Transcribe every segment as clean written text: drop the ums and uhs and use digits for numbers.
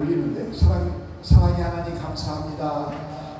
올리는데 사랑의 하나님 감사합니다.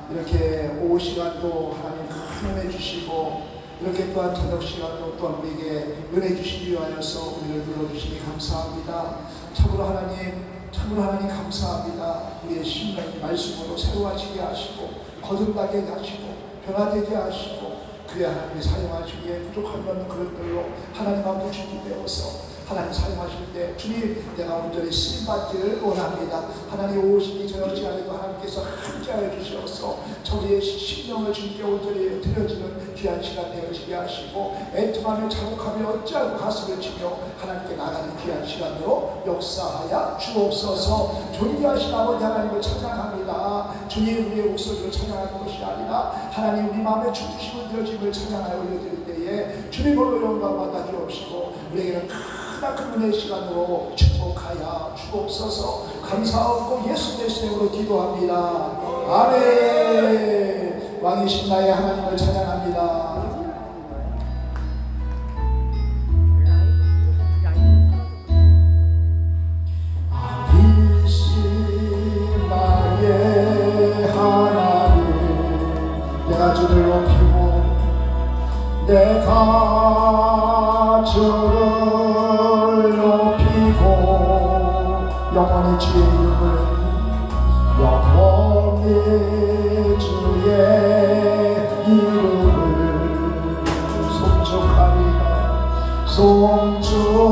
이렇게 오후 시간도 하나님 큰 은혜 주시고 이렇게 또한 저녁 시간도 또한 우리에게 은혜 주시기 위하여서 우리를 불러주시니 감사합니다. 참으로 하나님 감사합니다. 우리의 심령이 말씀으로 새로워지게 하시고 거듭나게 하시고 변화되게 하시고 그의 하나님의 사용하시기에 부족함이 없는 그릇들로 하나님 앞에 준비되어서 하나님 사용하실 때 주님 내가 온전히 쓰임받기를 원합니다. 하나님 오시기 저녁 시간에도 하나님께서 함께하여 주셔서 저희의 심령을 주님께 온전히 드려지는 귀한 시간 되어지게 하시고 애통하며 자국하며 어찌하고 가슴을 치며 하나님께 나가는 귀한 시간으로 역사하여 주옵소서. 존귀하신 아버지 하나님을 찬양합니다. 주님 우리의 목소리로 찬양하는 것이 아니라 하나님 우리 마음에 주시고 드려짐을 찬양하여 올려드릴 때에 주님 홀로 영광 받아 주옵시고 우리에게는 큰 은혜의 시간으로 축복하여 주옵소서. 감사하고 예수 그리스도의 이름으로 기도합니다. 아멘. 왕이신 나의 하나님을 찬양합니다. 왕이신 나의 하나님 내가 주를 높이고 내가 주를 영원히 주의 이름을 영원히 주의 이름을 송축하리라 송축하리라.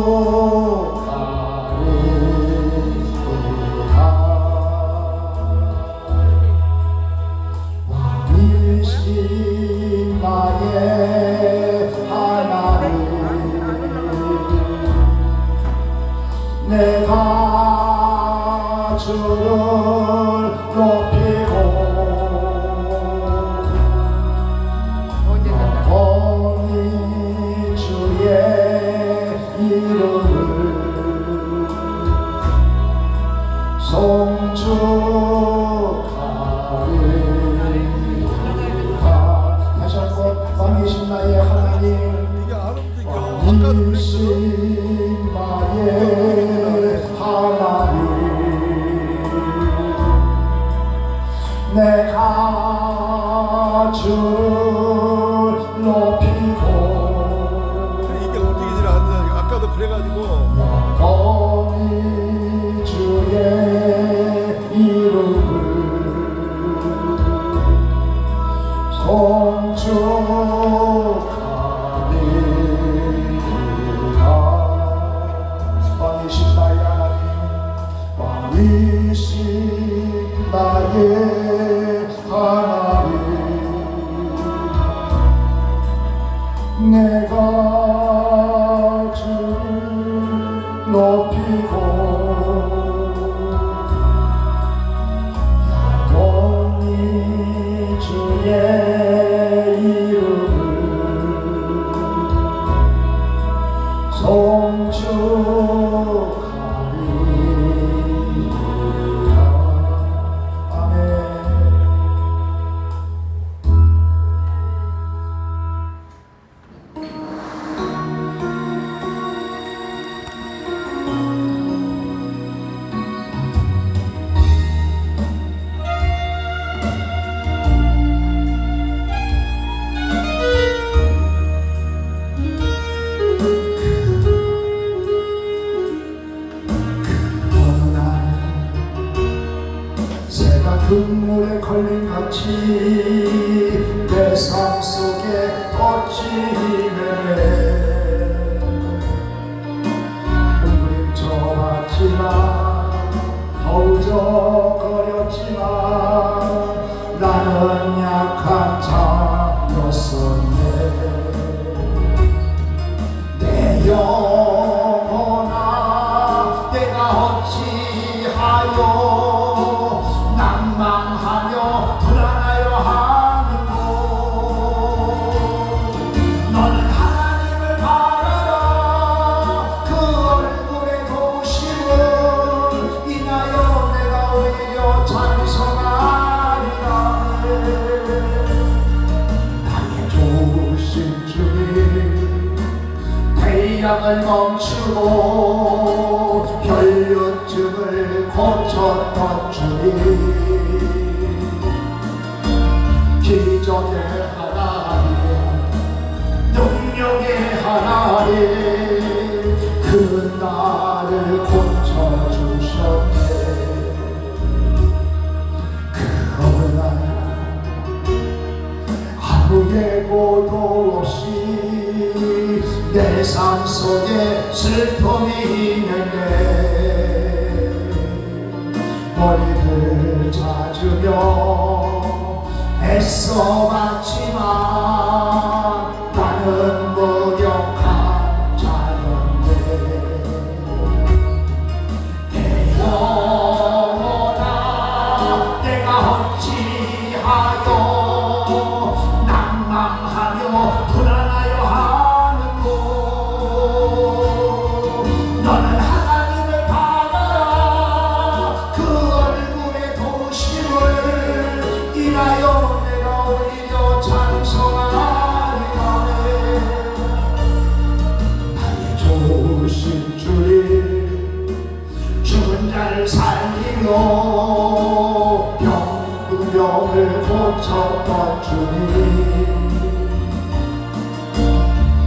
왕이신 나의 하나님 내가 주를 높이고 영원히 주의 이름을 송축하리라. 다시 한번 왕이신 나의 하나님 왕이신 나의 하나님 내가 주를 높이고 이게 움직이질 않는다. 아까도 그래가지고 영원히 주의 이름을 송축하리라. 왕이신 나의 하나님 왕이신 나의 하나님 내가 주를 높이고 영원히 주의 이름을 송축하리라. 아멘. 금물에 걸린 같이 내 삶 속에 어찌 매매 움츠러왔지만 허우적거렸지만 나는 약한 자였었네. 내 영혼아 내가 어찌하여 낭망하며 불안하여 하는고. 너는 하나님을 바라라. 그 얼굴의 도우심을 인하여 내가 오히려 찬송하리라. 나의 도우신 주님 태양을 멈추고 혈류증을 고쳤던 주님, 기적의 하나님, 능력의 하나님, 그 나를 고쳐주셨네. 그 어느 날 아무 예고도 없이 내 삶 속에 슬픔이 있는데 머리를 찾으며 애써 봤지만 나는 무력한 자였네. 내 영혼아 내가 어찌하여 낭망하며 불안하여 하는고. 너는 하나님을 바라라. 그 얼굴의 도심을 인하여 내가 오히려 찬송하리라네. 나의 좋으신 주님, 죽은 자를 살리며 병을 고쳤던 주님,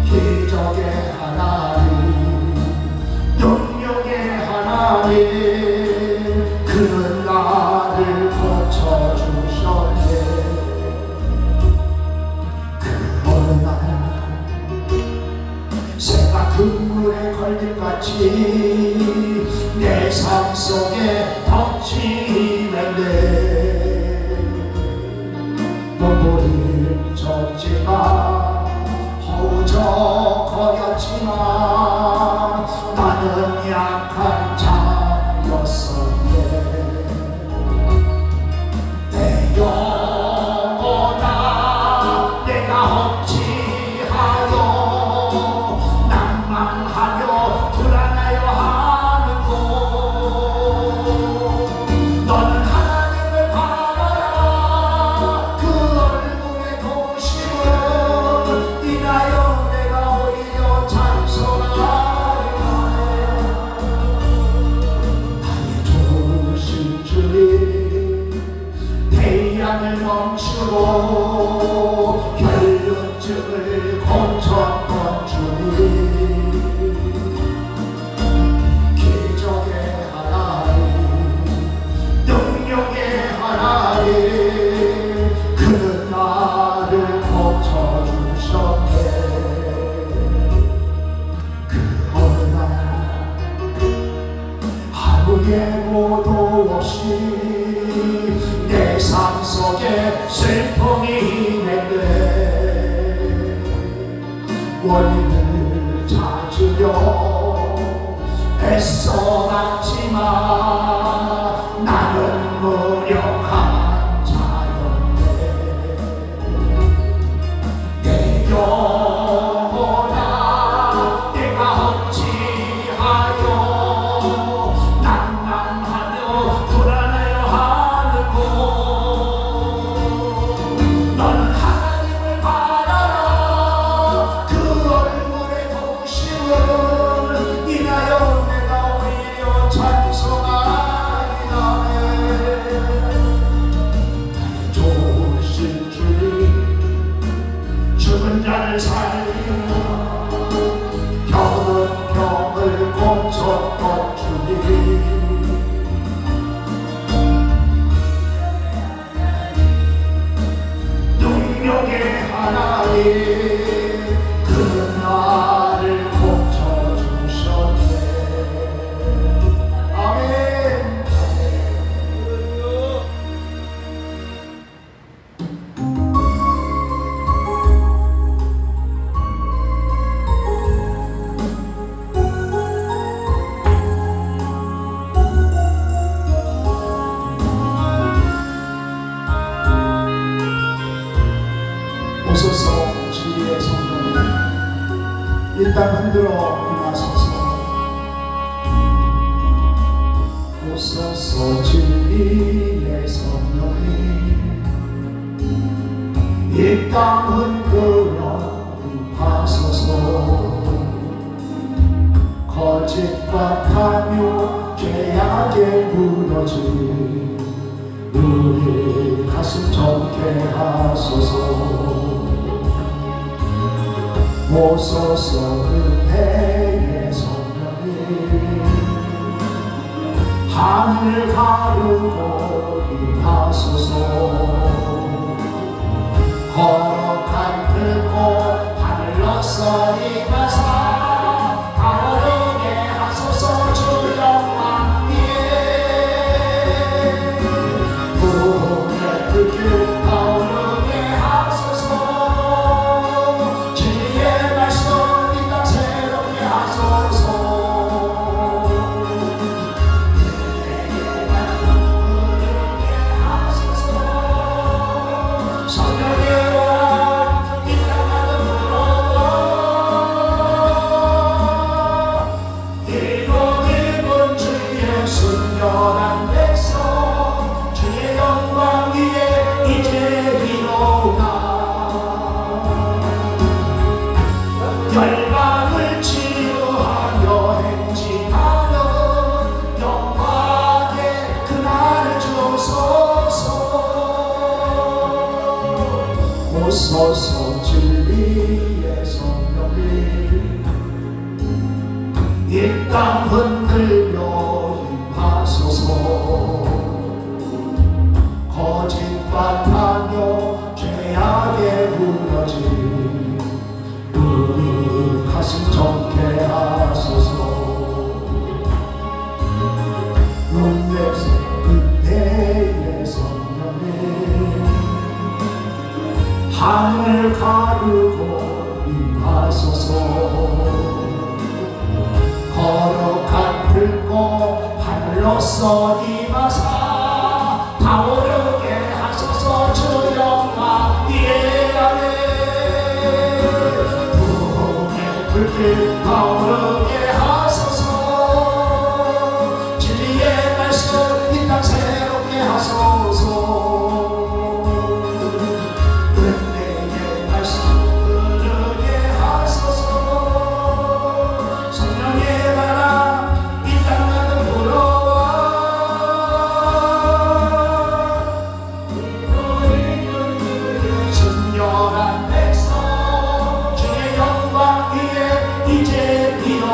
기적의 하나님, 능력의 하나님, 그는 나를 고쳐주셨네. 그 어느 날 새가 그물에 걸림같이 내 삶 속에 덮치는데 눈물이 젖지만 허우적거렸지만 나는 약한 자였었네. 내 영혼아 내가 어찌하여 낭망하며 불안하여 하는고. 너는 하나님을 바라라. 그 얼굴의 도심을 인하여 내가 오히려 찬송하리라. 나의 좋으신 주님, 태양을 멈추고 혈류증을 고쳤던 주님, 기적의 하나님, 능력의 하나님, 그는 나를 고쳐주셨네. 그 어느 날 아무 예고도 없이 내 삶 속에 슬픔이 있는데 원인을 찾으려 애써 봤지만 나는 무력한 자였네. 내 영혼아 내가 어찌하여 낭망하며 불안하여 하는고. 너는 하나님을 바라라. 그 얼굴의 도심을 인하여 내가 오히려 찬송하리라네. 나의 좋으신 주님, 죽은 자를 살리며 병을 고쳤던 주님, 능력의 하나님, 그는 나를 고쳐주셨네. 아멘. 오소서 진리의 성령님, 이 땅 흔들어 임하소서. 오소서 진리의 성령님, 이 땅 흔들어 임하소서. 진박하며 죄악에 무너진 우리 가슴 정케 하소서. 오소서 은혜의 성령님 하늘 가르고 임하소서. 거룩한 들고 하늘로서 임하사 타오르게 하소서. 주 영광 위에 구원의 불길 타오르게 하소서. 진리의 말씀 이 땅 새롭게 하소서. 순결한 백성 주의 영광 위에 이제 비로다. 열방을 치유하여 행진하는 영광의 그날을 주소서. 오소서 진리의 성령님 이 땅 흔들며 거짓말하며 죄악에 무너진 우리 가슴 정케 하소서. 은혜의 성령님 하늘 가르고 임하소서. 거룩한 불꽃 하늘로서 임하사 타오르게 하소서. 주 영광 위에 아래 부흥의 불길 타오르게 하소서. 진리의 말씀 이 땅 새롭게 하소서. 은혜의 말씀 흐르게 하소서. 성령의 바람 이 땅 가득 불어와 순결한 백성 주의 영광 위에 이제 비로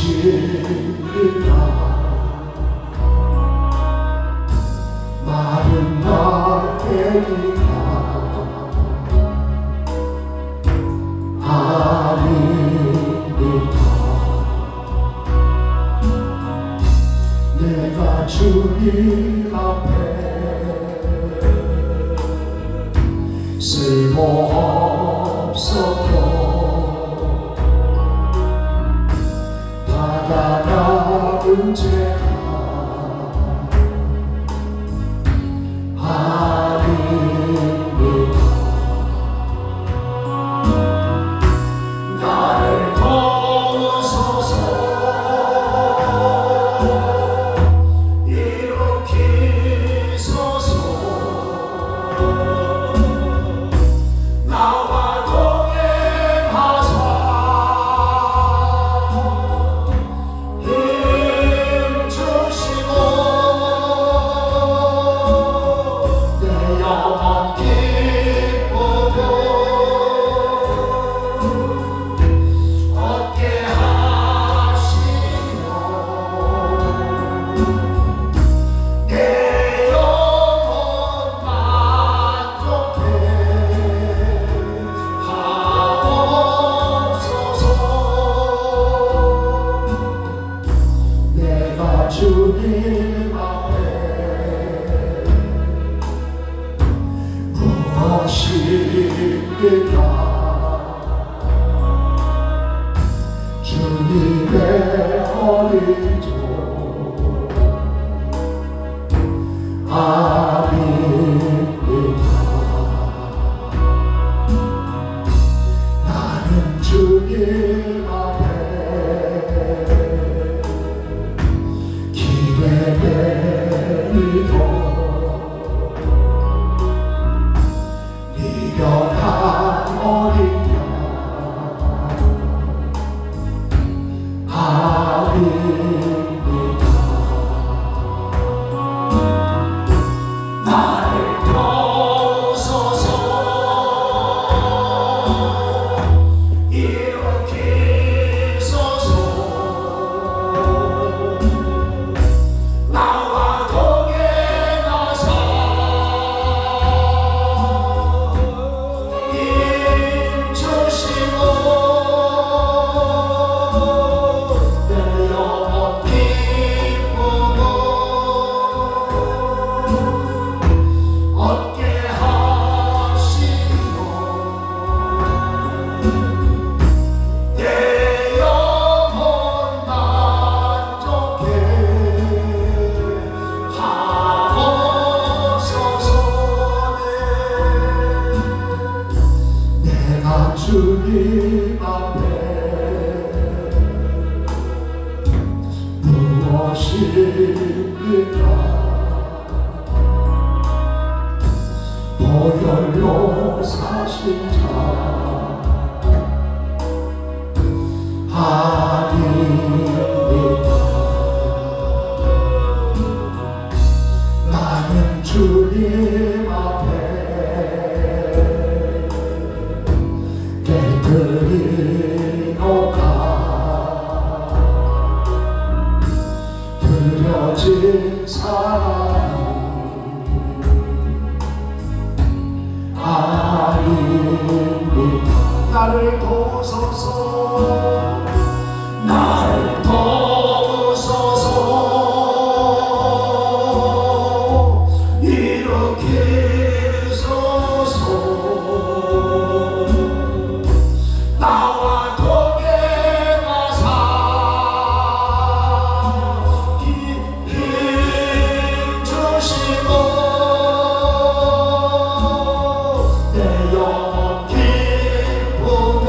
무엇일까 마른 날개니까 아닙니다. 내가 주님 앞에 쓸모없어도 받아나은 죄가 아닙니다. 나를 도우소서 일으키소서 나와 동행하사 힘주시고 내 영혼 기쁘고 얻게 하시며 내 영혼 만족해 하옵소서. 내가 주님 앞에 무엇일까 주님의 어린 종 아닙니다. 나는 주님 앞에 기회되리도 미련한 어린 양 아닙니다. 나를 도우소서 일으키소서 나와 동행하사 힘주시고 내 영혼 기쁘고 얻게 하시고 내 영혼 만족해 하옵소서. 내가 주님 앞에 무엇일까 보혈로 사신 자 아닙니다. 나는 주님 앞에 깨뜨리노가 드려진 사랑이 아닙니다. 나를 도우소서 나를 도우소서 일으키소서 나와 동행하사 힘주시고 내 영혼 기쁘고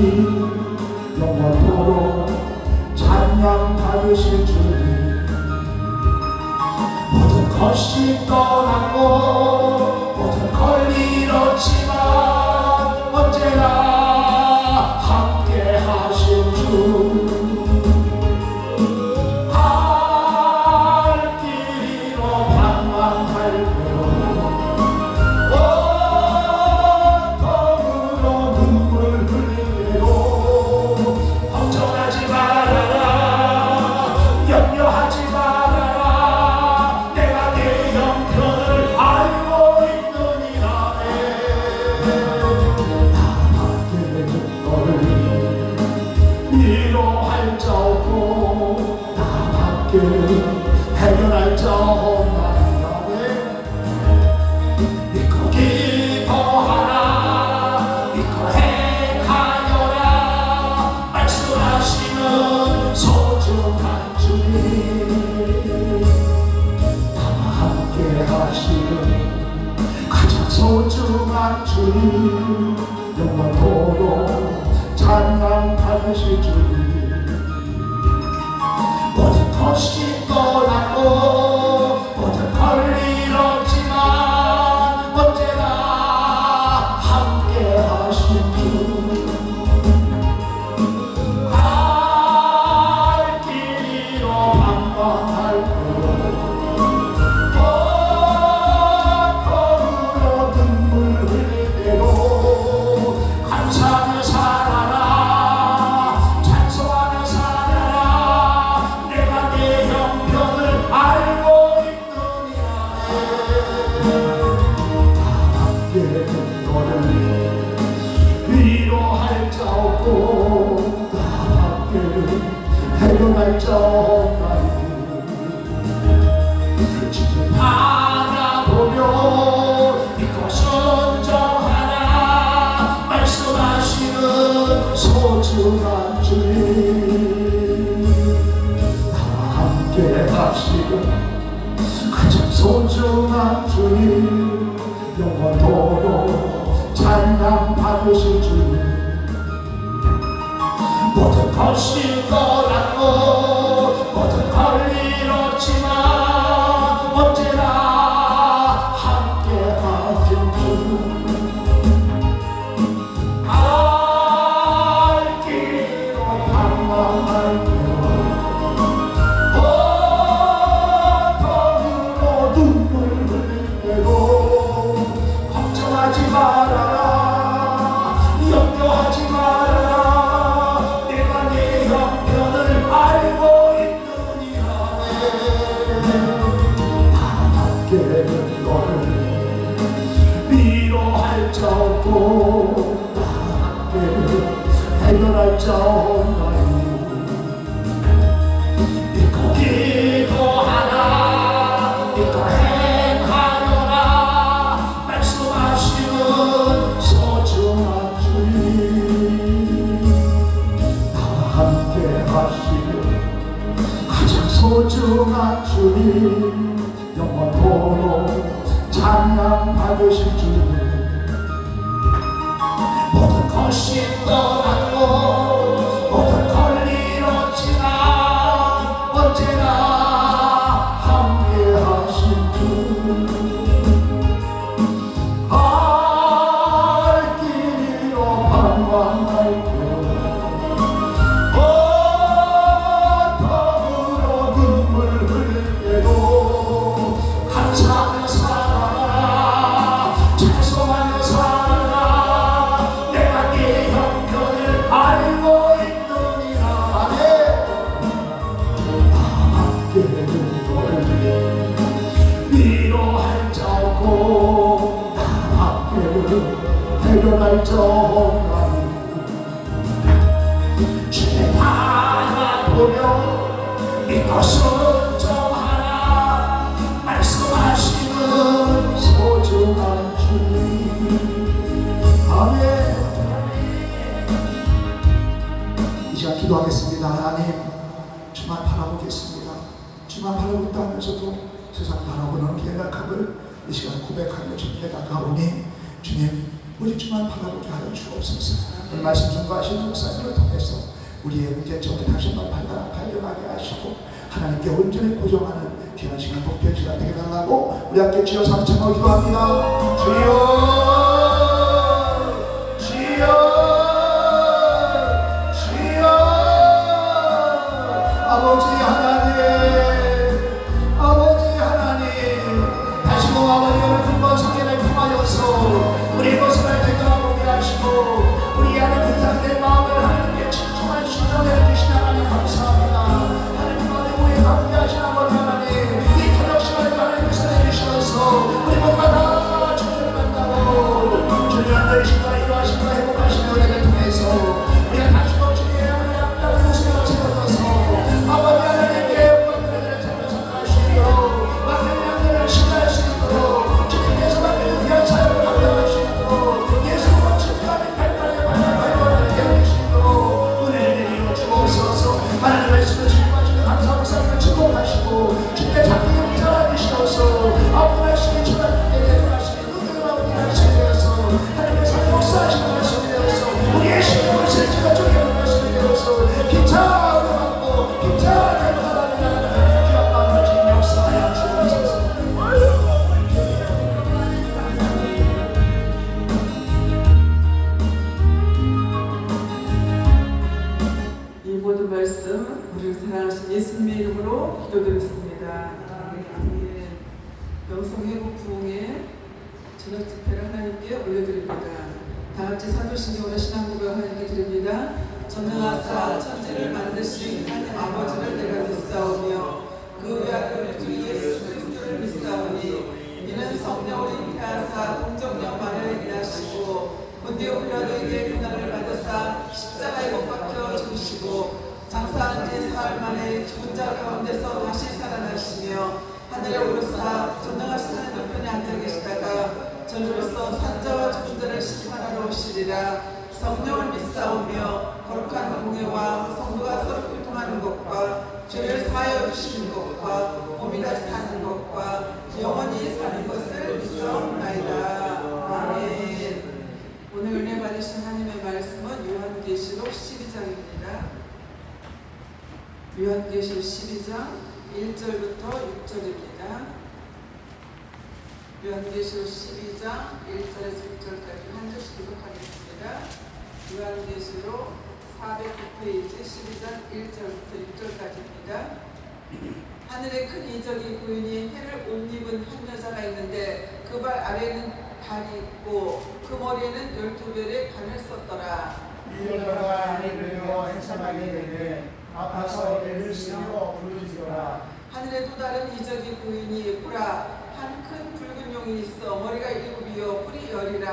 주님 영원토록 찬양 받으실 주님 모든 것이 떠나고 모든 걸 잃었지만 언제나 함께 하신 주 갈 길이로 방황할 때로 온몸으로 눈물 흘릴 때로 걱정하지 말아라 염려하지 말아라 내가 내 형편을 알고 있느니라 나밖에 너를 위로할 자 없고 나밖에 해결할 자 없나이다 믿고 기도하라 믿고 행하여라 말씀하시는 소중한 주님 나와 함께 하시는 가장 소중한 주님 영원토록 찬양 받으실 주님 모든 것이 떠나고 모든 걸 잃었지만 언제나 함께 하신 주 갈 길이로 방황할 때로 온몸으로 눈물 흘릴 때로 감사하며 살아라 찬송하며 살아라 내가 내 형편을 알고 있느니라 나밖에 너를 위로할 자 없고 나밖에 해결할 자 없나니 지금 바라보며 믿고 순종하라 말씀하시는 소중한 주님 나와 함께 하시는 가장 소중한 주님 영원토록 찬양 받으실 주님 모든 것이 떠났고 모든 걸 잃었지만 언제나 함께 하신 주 갈 길로 방황할 때로 온몸으로 눈물 흘릴 때로 걱정하지 말아라 염려하지 말아라 내가 내 형편을 알고 있느니라 나밖에 너를 위로할 자 없고 나밖에 해결할 자 없나니 믿고 기도하라 믿고 행하여라 말씀하시는 소중한 주님 나와 함께 하시는 가장 소중한 주님 영원토록 찬양 받으실 주님 모든 것이 떠났고 모든 걸 잃었지만 언제나 함께 하신 갈 길이로 방황할 온몸으로 눈물 흘릴 때도 감사하며 살아라 찬송하며 살아라 내가 네 형편을 알고 있느니라 나밖에 너를 위로할 자 없고 나밖에 해결할 자 없나니 주의 바라보며 믿고 순종하라 말씀하시는 소중한 주님 아멘. 이 시간 기도하겠습니다. 하나님 주만 바라보겠습니다. 주만 바라보고 있다면서도 세상 바라보는 연약함을 이 시간 고백하며 주님께 나가오니 주님 오직 주만 바라보게 하여 주옵소서. 오늘 말씀 전도하시는 목사님을 통해서 우리의 문제점을 다시 한번 발견하게 하시고 하나님께 온전히 고정하는 귀한 시간 복되지가 되게 달라고 우리 함께 주여 삼창을 기도합니다. 주여 주여 주여 아버지 하나님 아버지 하나님 다시금 아버지의 근본 성경을 통하여서 우리 모습을 되돌아보게 하시고 우리 안에 분산된 마음을 하나님께 진정한 신령해 주신 하나님 감사합니다. 하나님 아버지 우리 가운데 하신 아버지 하나님 이 저녁 시간에 하나님 살해 주셔서 우리 모두가 다 주님을 만나고 주님 안되신가 일하신가 회복하시는 은혜를 통해서 우리가 다시금 주님의 하나님 앞에 모습을 세워져서 아버지 하나님께 영광을 찾아서 갈 수 있도록 막힌 양들을 신뢰할 수 있도록 주님께서 맡기는 귀한 사역을 감당할 수 있도록 예수님과 친구하는 발판에 발판을 깨우칠 수 있도록 은혜를 내리어 주옵소서. 하나님의 말씀을 증거하시는 감사하는 삶을 축복하시고 주님의 자기의 문자를 주셔서 아픈 말씀이 전하님께 대변하시는 은혜로 일하시게 되어서 하나님의 삶을 역사하시는 말씀이 되어서 우리의 신령을 실제가 쪼개는 말씀이 되어서 기차를 받고 기차를 받아가는 귀한 마음을 주님 역사하여 주옵소서. 이 모든 말씀 우리를 사랑하신 예수님의 이름으로 기도드렸습니다. 예. 영성회복 부흥의 저녁 집회를 하나님께 올려드립니다. 다같이 사도신경으로 신앙고백을 하나님께 드립니다. 전능하사 천지를 만드신 하나님 아버지를 내가 믿사오며 그 외아들 주 예수 그리스도를 믿사오니 이는 성령을 잉태하사 동정녀만을 일하시고 본디오 빌라도에게 고난을 받으사 십자가에 못 박혀 죽으시고 장사한 지 사흘 만에 죽은 자 가운데서 다시 살아나시며 하늘에 오르사 전능하신 하나님 옆편에 앉아 계시다가 저주로서 산자와 죽은 자를 심판하러 오시리라. 성령을 믿사오며 거룩한 공예와 성도가 서로 교통하는 것과 죄를 사하여 주시는 것과 몸이 다시 사는 것과 영원히 사는 것을 믿사옵나이다. 아멘. 오늘 은혜 받으신 하나님의 말씀은 요한계시록 12장입니다. 요한계시록 12장 1절부터 6절입니다. 요한계시록 12장 1절에서 6절까지 한 절씩 기록하겠습니다. 요한계시록 409페이지 12장 1절부터 6절까지입니다. 하늘에 큰 이적이 보이니 해를 옷 입은 한 여자가 있는데 그 발 아래에는 발이 있고 그 머리에는 12별의 관을 썼더라. 이 여자가 하늘에서 행사하게 되되 아파서 애를 쓰며 부르짖어라. 하늘에 또 다른 이적이 보이니 보라 한 큰 붉은 용이 있어 머리가 7이요 뿔이 10이라.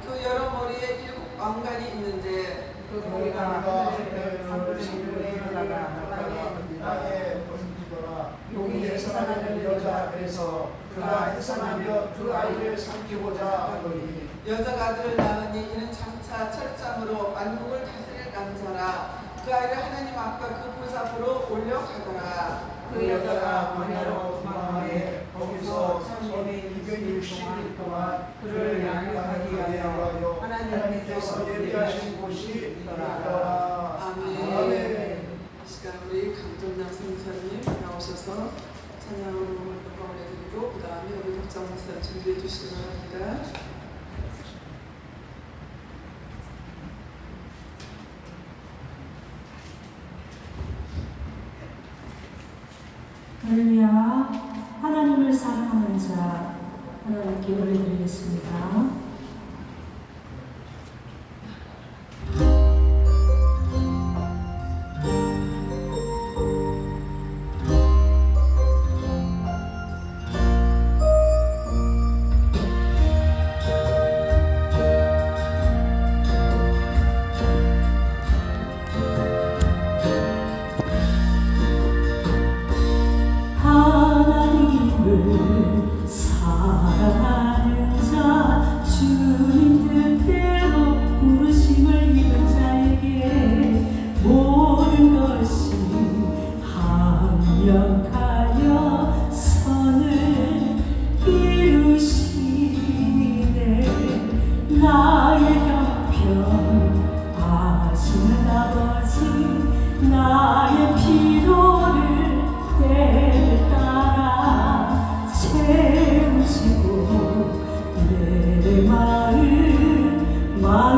그 여러 머리에 7 왕관이 있는데 그 머리가 하늘의 산불신으로 일어나가 땅에 번지더라. 용이 행사하는 여자 그래서 그가 행사하며 그 아이를 삼키고자 하더니 여자가 아들을 낳으니 이는 장차 철장으로 만국을 다스릴 남자라. 그 아이를 하나님 앞과 그 보좌 앞으로 올려가더라. 그 여자가 광야로 도망하에 거기서 260일 동안 그를 양육하기 위하여 하나님께서 예비하신 곳이 있더라. 아멘. 이 시간 우리 강정남 선생님 나오셔서 찬양으로 올려드리고 그 다음에 우리 덕장 목사 준비해 주시기 바랍니다. 할렐루야. 하나님을 사랑하는 자 하나님께 올려드리겠습니다. 하나님을 사랑하는 자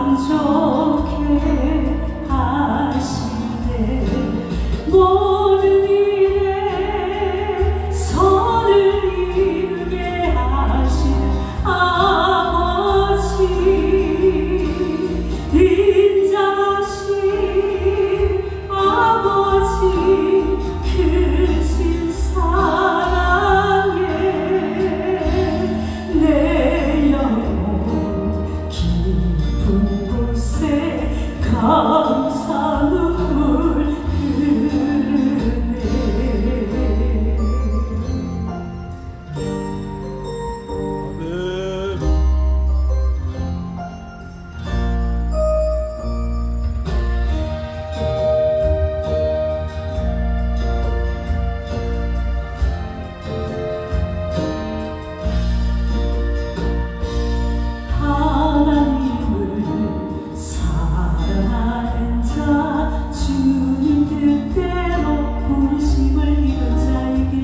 만족해 하시네. 모든 일에 선을 이루게 하시는 아버지, 인자하신 아버지, 크신 사랑에 내 영혼 깊은 곳에 감사 눈물 흐르네. 아멘. 하나님을 사랑하는 자, 주님 뜻대로 부르심을 입은 자에게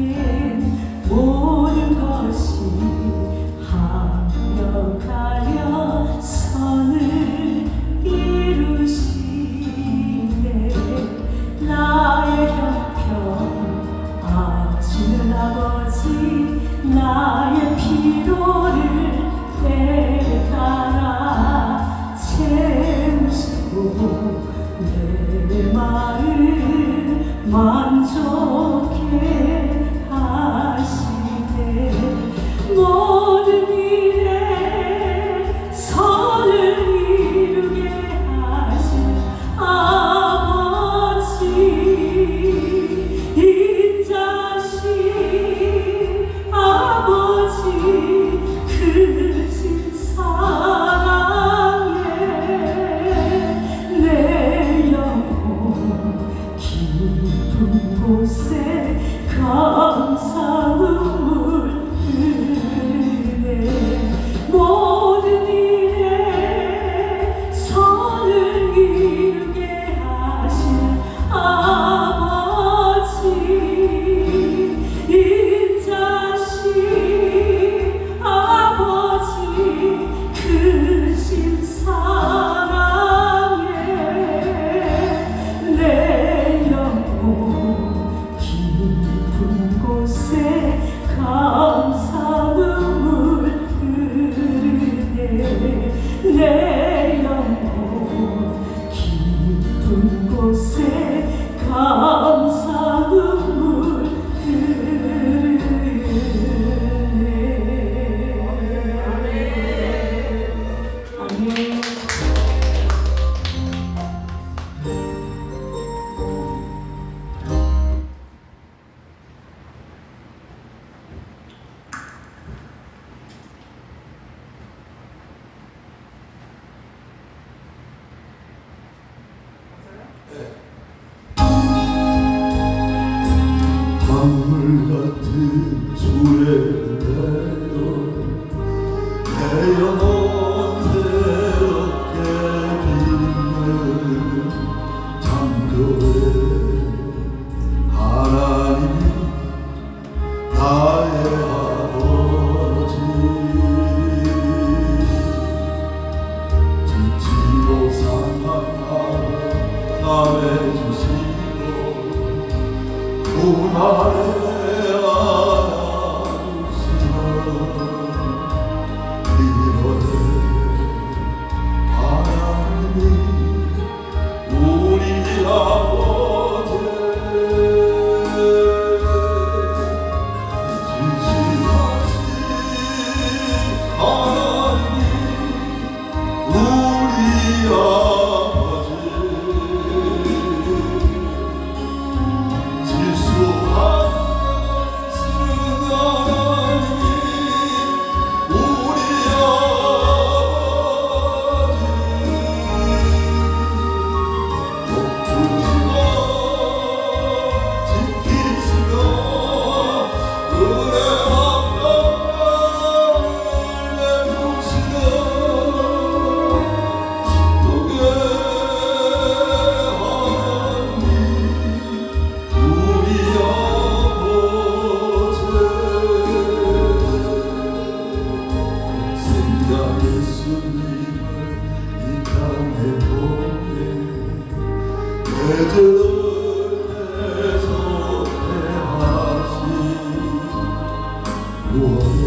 모든 것이 합력하여 선을 이루시네. 나의 형편 아시는 아버지, 나의 필요를 때 따라 채우시고 내 마음 만족해 하시네. 모든 일에 선을 이루게 하신 아버지, 인자하신 아버지, 크신 사랑에 내 영혼 깊은 곳에 감사 눈물 흐르네. 모든 일에 선을 이루게 하신 아버지, 인자하신 아버지, 크신 사랑에 내 영혼 깊은 곳에 감사 눈물 흐르네. 내 영혼 깊은 곳에 감사 눈물 흐르네. 아멘. 강물 같은 주의 은혜로 내 영혼 새롭게 빛는 창조의 하나님이 나의 아버지, 지치고 상한 마음 남해 주시고 나를 안아주시며 이번에 하나님이 우리 아버지, 지시하신 하나님이 우리 아버지, 질수하는 그들께서 대하신 구원의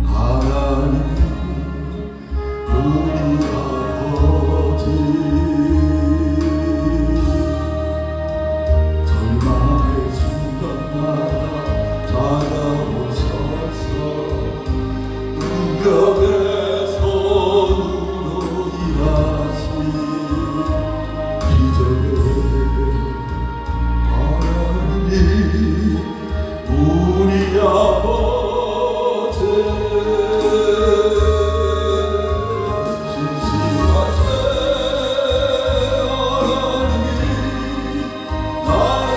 하나님 우리 아버지 절망의 순간마다 찾아오셔서 능력에서 눈으로 일하신 기적의 하나님 우리 아버지 진실하신 하나님 나의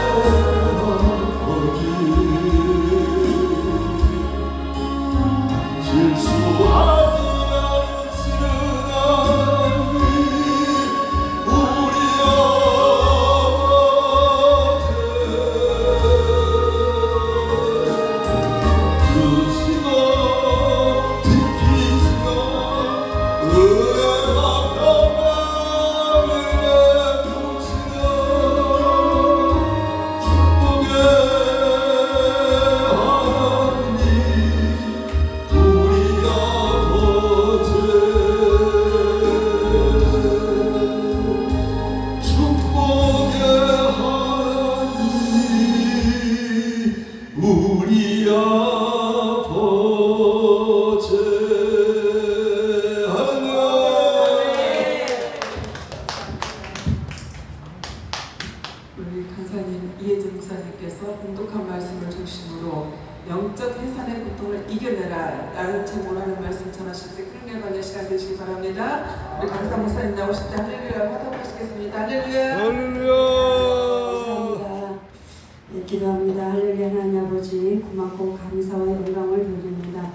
아버지 실수하지 않으시는 하나님 우리 아버지 주시고 지키시고 은혜와 평강을 내주시는 축복의 하나님 우리 아버지 축복의 하나님 우리 아버지 우리 강사님 이혜진 목사님께서 공독한 말씀을 중심으로 영적 해산의 고통을 이겨내라 라는 제목으로 하는 말씀 전하실 때 큰 열반의 시간 되시기 바랍니다. 우리 강사 목사님 나오실 때 할렐루야 화답하시겠습니다. 할렐루야. 감사합니다. 네, 기도합니다. 할렐루야. 하나님 아버지 고맙고 감사와 영광을 드립니다.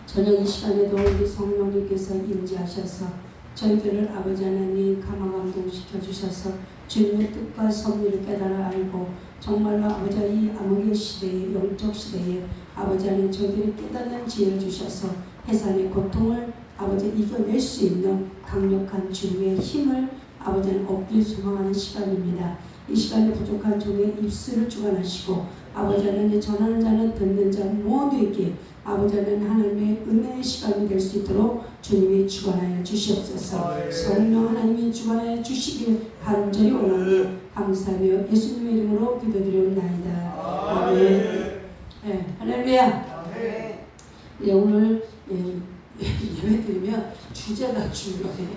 저녁 이 시간에도 우리 성령님께서 임재하셔서 저희들을 아버지 하나님 감화감동시켜 주셔서 주님의 뜻과 섭리를 깨달아 알고 정말로 아버지 이 암흑의 시대에 영적 시대에 아버지 하나님 저희들이 깨닫는 지혜를 주셔서 해산의 고통을 아버지 이겨낼 수 있는 강력한 주님의 힘을 아버지 하나님 얻길 소망하는 시간입니다. 이 시간에 부족한 종의 입술을 주관하시고 아버지 하나님 전하는 자는 듣는 자 모두에게 아버지 하나님 하나님의 은혜의 시간이 될 수 있도록 주님이 주관하여 주시옵소서. 성령 하나님이 주관하여 주시길 간절히 원하며 감사하며 예수님의 이름으로 기도드리옵나이다. 아멘. 네, 할렐루야. 네, 오늘 예배드리면 주제가 중요해요.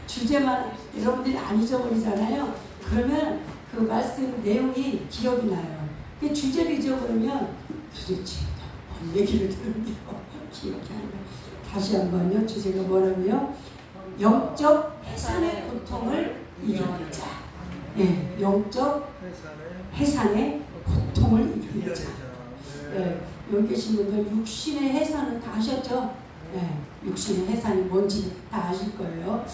주제만 여러분들이 안 잊어버리잖아요. 그러면 그 말씀 내용이 기억이 나요. 그 주제를 잊어버리면 도대체 뭔 얘기를 들으며 기억이 안 나요. 다시 한번요. 주제가 뭐라고요? 영적 해산의 고통을 이겨내자. 네, 영적 해산의 고통을 이겨내자. 네, 여기 계신 분들 육신의 해산은 다 아셨죠? 네, 육신의 해산이 뭔지 다 아실 거예요.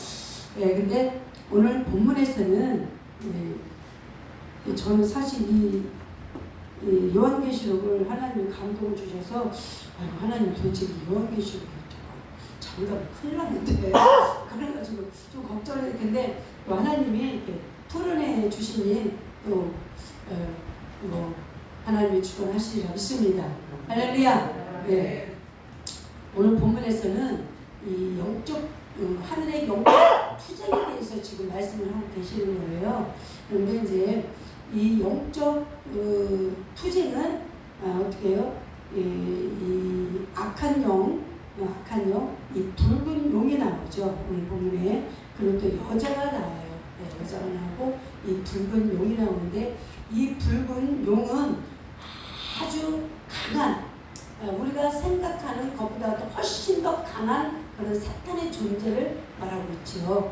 네, 근데 오늘 본문에서는 저는 사실 이 요한계시록을 하나님이 감동을 주셔서 하나님 도대체 요한계시록이 잘못하면 큰일 나는데 그래가지고 좀 걱정이 됐는데 또 하나님이 이렇게 풀어내 주시니 또 하나님이 주관하시리라 믿습니다. 할렐루야. 네. 오늘 본문에서는 이 영적 하늘의 영적 투쟁에 대해서 지금 말씀을 하고 계시는 거예요. 그런데 이제 이 영적 투쟁은 어떻게 해요? 이 악한 영, 이 붉은 용이 나오죠. 오늘 본문에. 그리고 또 여자가 나와요. 네, 여자가 나오고 이 붉은 용이 나오는데 이 붉은 용은 아주 강한 우리가 생각하는 것보다도 훨씬 더 강한 그런 사탄의 존재를 말하고 있죠.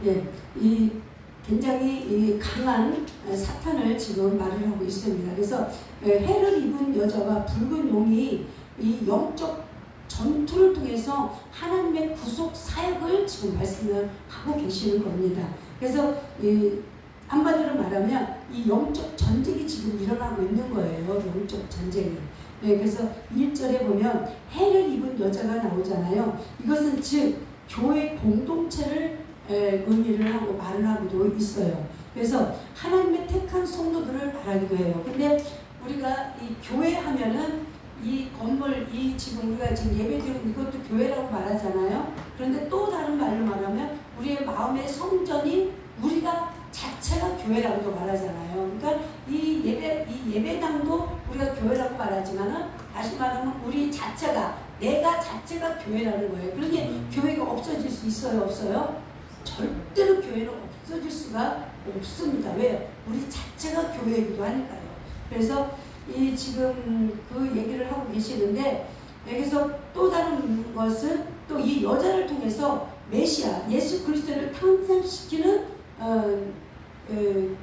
예, 이 굉장히 이 강한 사탄을 지금 말을 하고 있습니다. 그래서 해를 입은 여자와 붉은 용이 이 영적 전투를 통해서 하나님의 구속 사역을 지금 말씀을 하고 계시는 겁니다. 그래서 한마디로 말하면 이 영적 전쟁이 지금 일어나고 있는 거예요. 영적 전쟁이. 네, 그래서 1절에 보면 해를 입은 여자가 나오잖아요. 이것은 즉 교회 공동체를 의미를 하고 말을 하고도 있어요. 그래서 하나님의 택한 성도들을 말하기도 해요. 근데 우리가 이 교회 하면은 이 건물, 이 지금 우리가 지금 예배드리는 이것도 교회라고 말하잖아요. 그런데 또 다른 말로 말하면 우리의 마음의 성전이 우리가 자체가 교회라고도 말하잖아요. 그러니까 이 예배당도 우리가 교회라고 말하지만은 다시 말하면 우리 자체가 내가 자체가 교회라는 거예요. 그러니 교회가 없어질 수 있어요, 없어요? 절대로 교회는 없어질 수가 없습니다. 왜요? 우리 자체가 교회이기도 하니까요. 그래서 이 지금 그 얘기를 하고 계시는데 여기서 또 다른 것은 또 이 여자를 통해서 메시아 예수 그리스도를 탄생시키는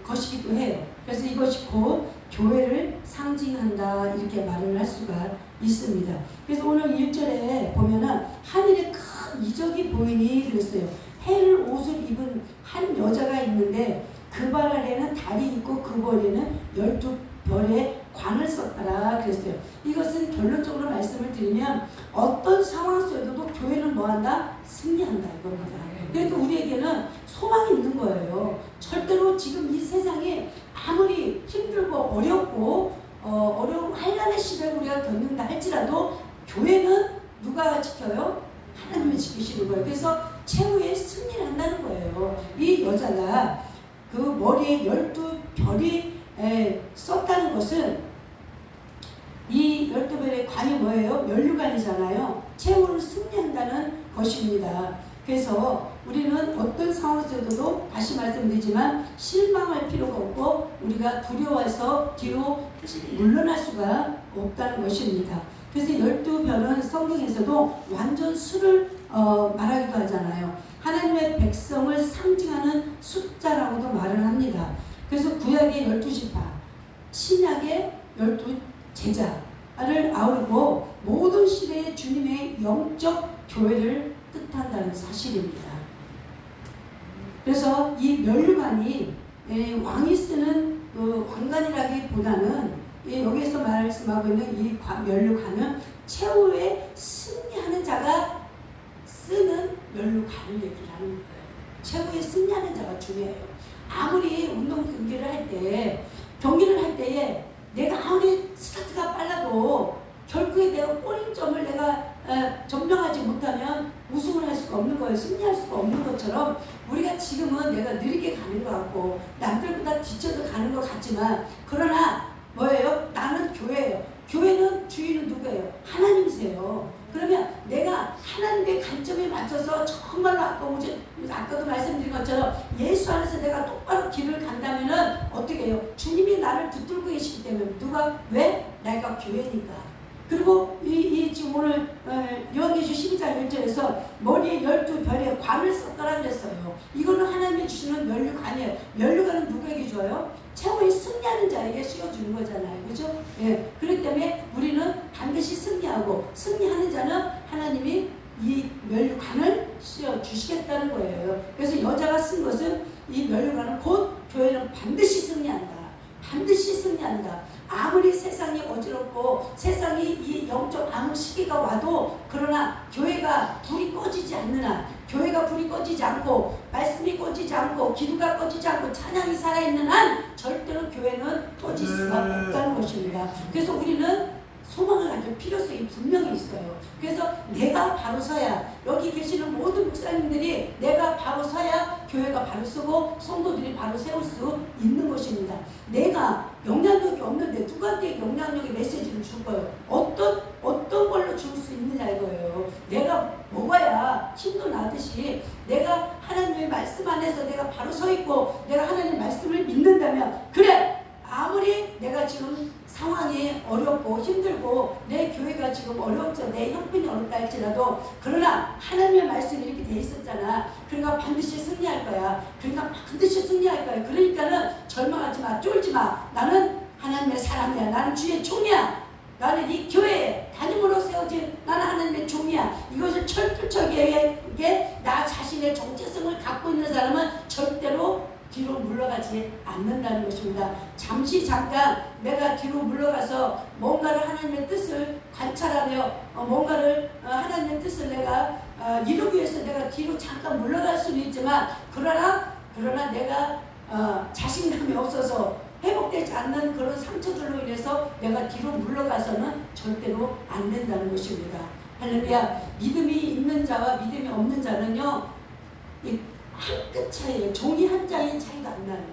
것이기도 해요. 그래서 이것이 곧 교회를 상징한다 이렇게 말을 할 수가 있습니다. 그래서 오늘 1절에 보면은 하늘에 큰 이적이 보이니 그랬어요. 해를 옷을 입은 한 여자가 있는데 그 발 아래는 달이 있고 그 머리에는 12별의 관을 썼더라 그랬어요. 이것은 결론적으로 말씀을 드리면 어떤 상황 속에서도 교회는 뭐한다? 승리한다 이겁니다. 그러니까 우리에게는 소망이 있는 거예요. 절대로 지금 이 세상이 아무리 힘들고 어렵고 어려운 환난의 시대를 우리가 겪는다 할지라도 교회는 누가 지켜요? 하나님이 지키시는 거예요. 그래서 최후의 승리를 한다는 거예요. 이 여자가 그 머리에 12별이 썼다는 것은 이 12별의 관이 뭐예요? 면류관이잖아요. 최후를 승리한다는 것입니다. 그래서 우리는 어떤 상황에서도 다시 말씀드리지만 실망할 필요가 없고 우리가 두려워해서 뒤로 물러날 수가 없다는 것입니다. 그래서 12별은 성경에서도 완전 수를 말하기도 하잖아요. 하나님의 백성을 상징하는 숫자라고도 말을 합니다. 그래서 구약의 12지파, 신약의 12제자를 아우르고 모든 시대의 주님의 영적 교회를 뜻한다는 사실입니다. 그래서 이 면류관이 왕이 쓰는 왕관이라기보다는 여기에서 말씀하고 있는 이 면류관은 최후의 승리하는 자가 쓰는 면류관을 얘기를 하는 거예요. 최후의 승리하는 자가 중요해요. 아무리 운동 경기를 할 때에 내가 아무리 스타트가 빨라도 결국에 내가 골인점을 내가 점령하지 못하면 우승을 할 수가 없는 거예요. 승리할 수가 없는 것처럼 우리가 지금은 내가 느리게 가는 것 같고 남들보다 뒤쳐서 가는 것 같지만 그러나 뭐예요? 나는 교회예요. 교회는 주인은 누구예요? 하나님이세요. 그러면 내가 하나님의 관점에 맞춰서 정말로 아까도 말씀드린 것처럼 예수 안에서 내가 똑바로 길을 간다면은 어떻게 해요? 주님이 나를 붙들고 계시기 때문에 누가 왜? 내가 교회니까. 그리고 이 지금 오늘 요한계시록 12장 1절에서 머리에 12별의 관을 썼더라 그랬어요. 이거는 하나님이 주시는 면류관이에요. 면류관은 누구에게 줘요? 최후의 승리하는 자에게 씌워주는 거잖아요. 그죠? 예. 그렇기 때문에 우리는 반드시 승리하고 승리하는 자는 하나님이 이 면류관을 씌워주시겠다는 거예요. 그래서 여자가 쓴 것은 이 면류관은 곧 교회는 반드시 승리한다. 반드시 승리한다. 아무리 세상이 어지럽고 세상이 이 영적 암흑 시기가 와도 그러나 교회가 불이 꺼지지 않는 한 교회가 불이 꺼지지 않고 말씀이 꺼지지 않고 기도가 꺼지지 않고 찬양이 살아있는 한 절대로 교회는 꺼질 수가 없다는 것입니다. 그래서 우리는 소망을 가질 필요성이 분명히 있어요. 그래서 내가 바로 서야 여기 계시는 모든 목사님들이 내가 바로 서야 교회가 바로 서고 성도들이 바로 세울 수 있는 것입니다. 내가 영향력이 없는데 누구한테 영향력의 메시지를 줄 거예요? 어떤 걸로 줄 수 있느냐 이거예요. 내가 먹어야 힘도 나듯이 내가 하나님의 말씀 안에서 내가 바로 서 있고 내가 하나님의 말씀을 믿는다면 그래 아무리 내가 지금 상황이 어렵고 힘들고 내 교회가 지금 어렵죠. 내 형편이 어렵다 할지라도 그러나 하나님의 말씀이 이렇게 돼 있었잖아. 그러니까 반드시 승리할 거야. 그러니까 반드시 승리할 거야. 그러니까는 절망하지 마. 쫄지 마. 나는 하나님의 사람이야. 나는 주의 종이야. 나는 이 교회에 담임으로 세워진 나는 하나님의 종이야. 이것을 철두철미하게 나 자신의 정체성을 갖고 있는 사람은 절대로 뒤로 물러가지 않는다는 것입니다. 잠시 잠깐 내가 뒤로 물러가서 뭔가를 하나님의 뜻을 관찰하며 뭔가를 하나님의 뜻을 내가 이루기 위해서 내가 뒤로 잠깐 물러갈 수는 있지만 그러나 내가 자신감이 없어서 회복되지 않는 그런 상처들로 인해서 내가 뒤로 물러가서는 절대로 안 된다는 것입니다. 할렐루야. 믿음이 있는 자와 믿음이 없는 자는요 한 끗 차이에요. 종이 한 장의 차이가 안 나요.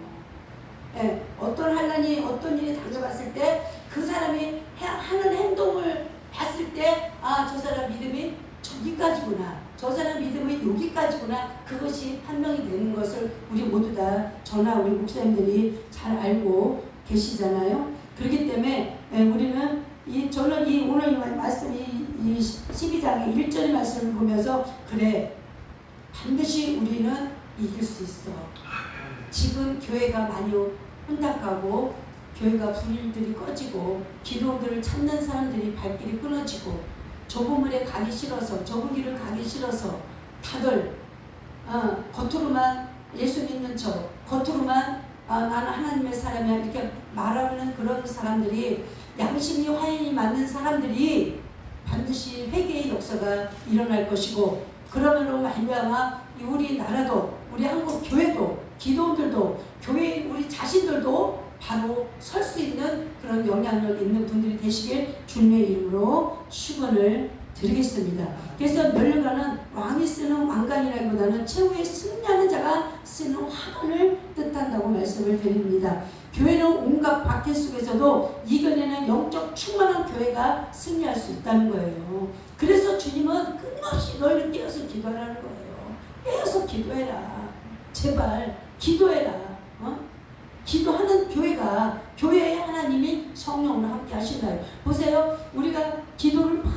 예, 어떤 환난이 어떤 일이 당해봤을 때 그 사람이 하는 행동을 봤을 때 저 사람 믿음이 저기까지구나, 저 사람 믿음이 여기까지구나, 그것이 판명이 되는 것을 우리 모두 다 저나 우리 목사님들이 잘 알고 계시잖아요. 그렇기 때문에 우리는 저는 오늘 말씀이 이 12장의 1절의 말씀을 보면서 그래, 반드시 우리는 이길 수 있어. 지금 교회가 많이 혼탁하고 교회가 불일들이 꺼지고 기도들을 찾는 사람들이 발길이 끊어지고 좁은 물에 가기 싫어서, 좁은 길을 가기 싫어서 다들 겉으로만 예수 믿는 척, 겉으로만 나는 하나님의 사람이야 이렇게 말하는 그런 사람들이, 양심이 화인이 맞는 사람들이 반드시 회개의 역사가 일어날 것이고, 그러므로 말미암아 우리 나라도, 우리 한국 교회도, 기도원들도, 교회 우리 자신들도 바로 설 수 있는 그런 영향력 있는 분들이 되시길 주님의 이름으로 축원을 드리겠습니다. 그래서 면류관은 왕이 쓰는 왕관이라기보다는 최후의 승리하는 자가 쓰는 화관을 뜻한다고 말씀을 드립니다. 교회는 온갖 박해 속에서도 이겨내는 영적 충만한 교회가 승리할 수 있다는 거예요. 그래서 주님은 끊임없이 너희를 깨어서 기도하라는 거예요. 깨어서 기도해라. 제발 기도해라. 기도하는 교회가, 교회에 하나님이 성령으로 함께 하신다요. 보세요. 우리가 기도를 막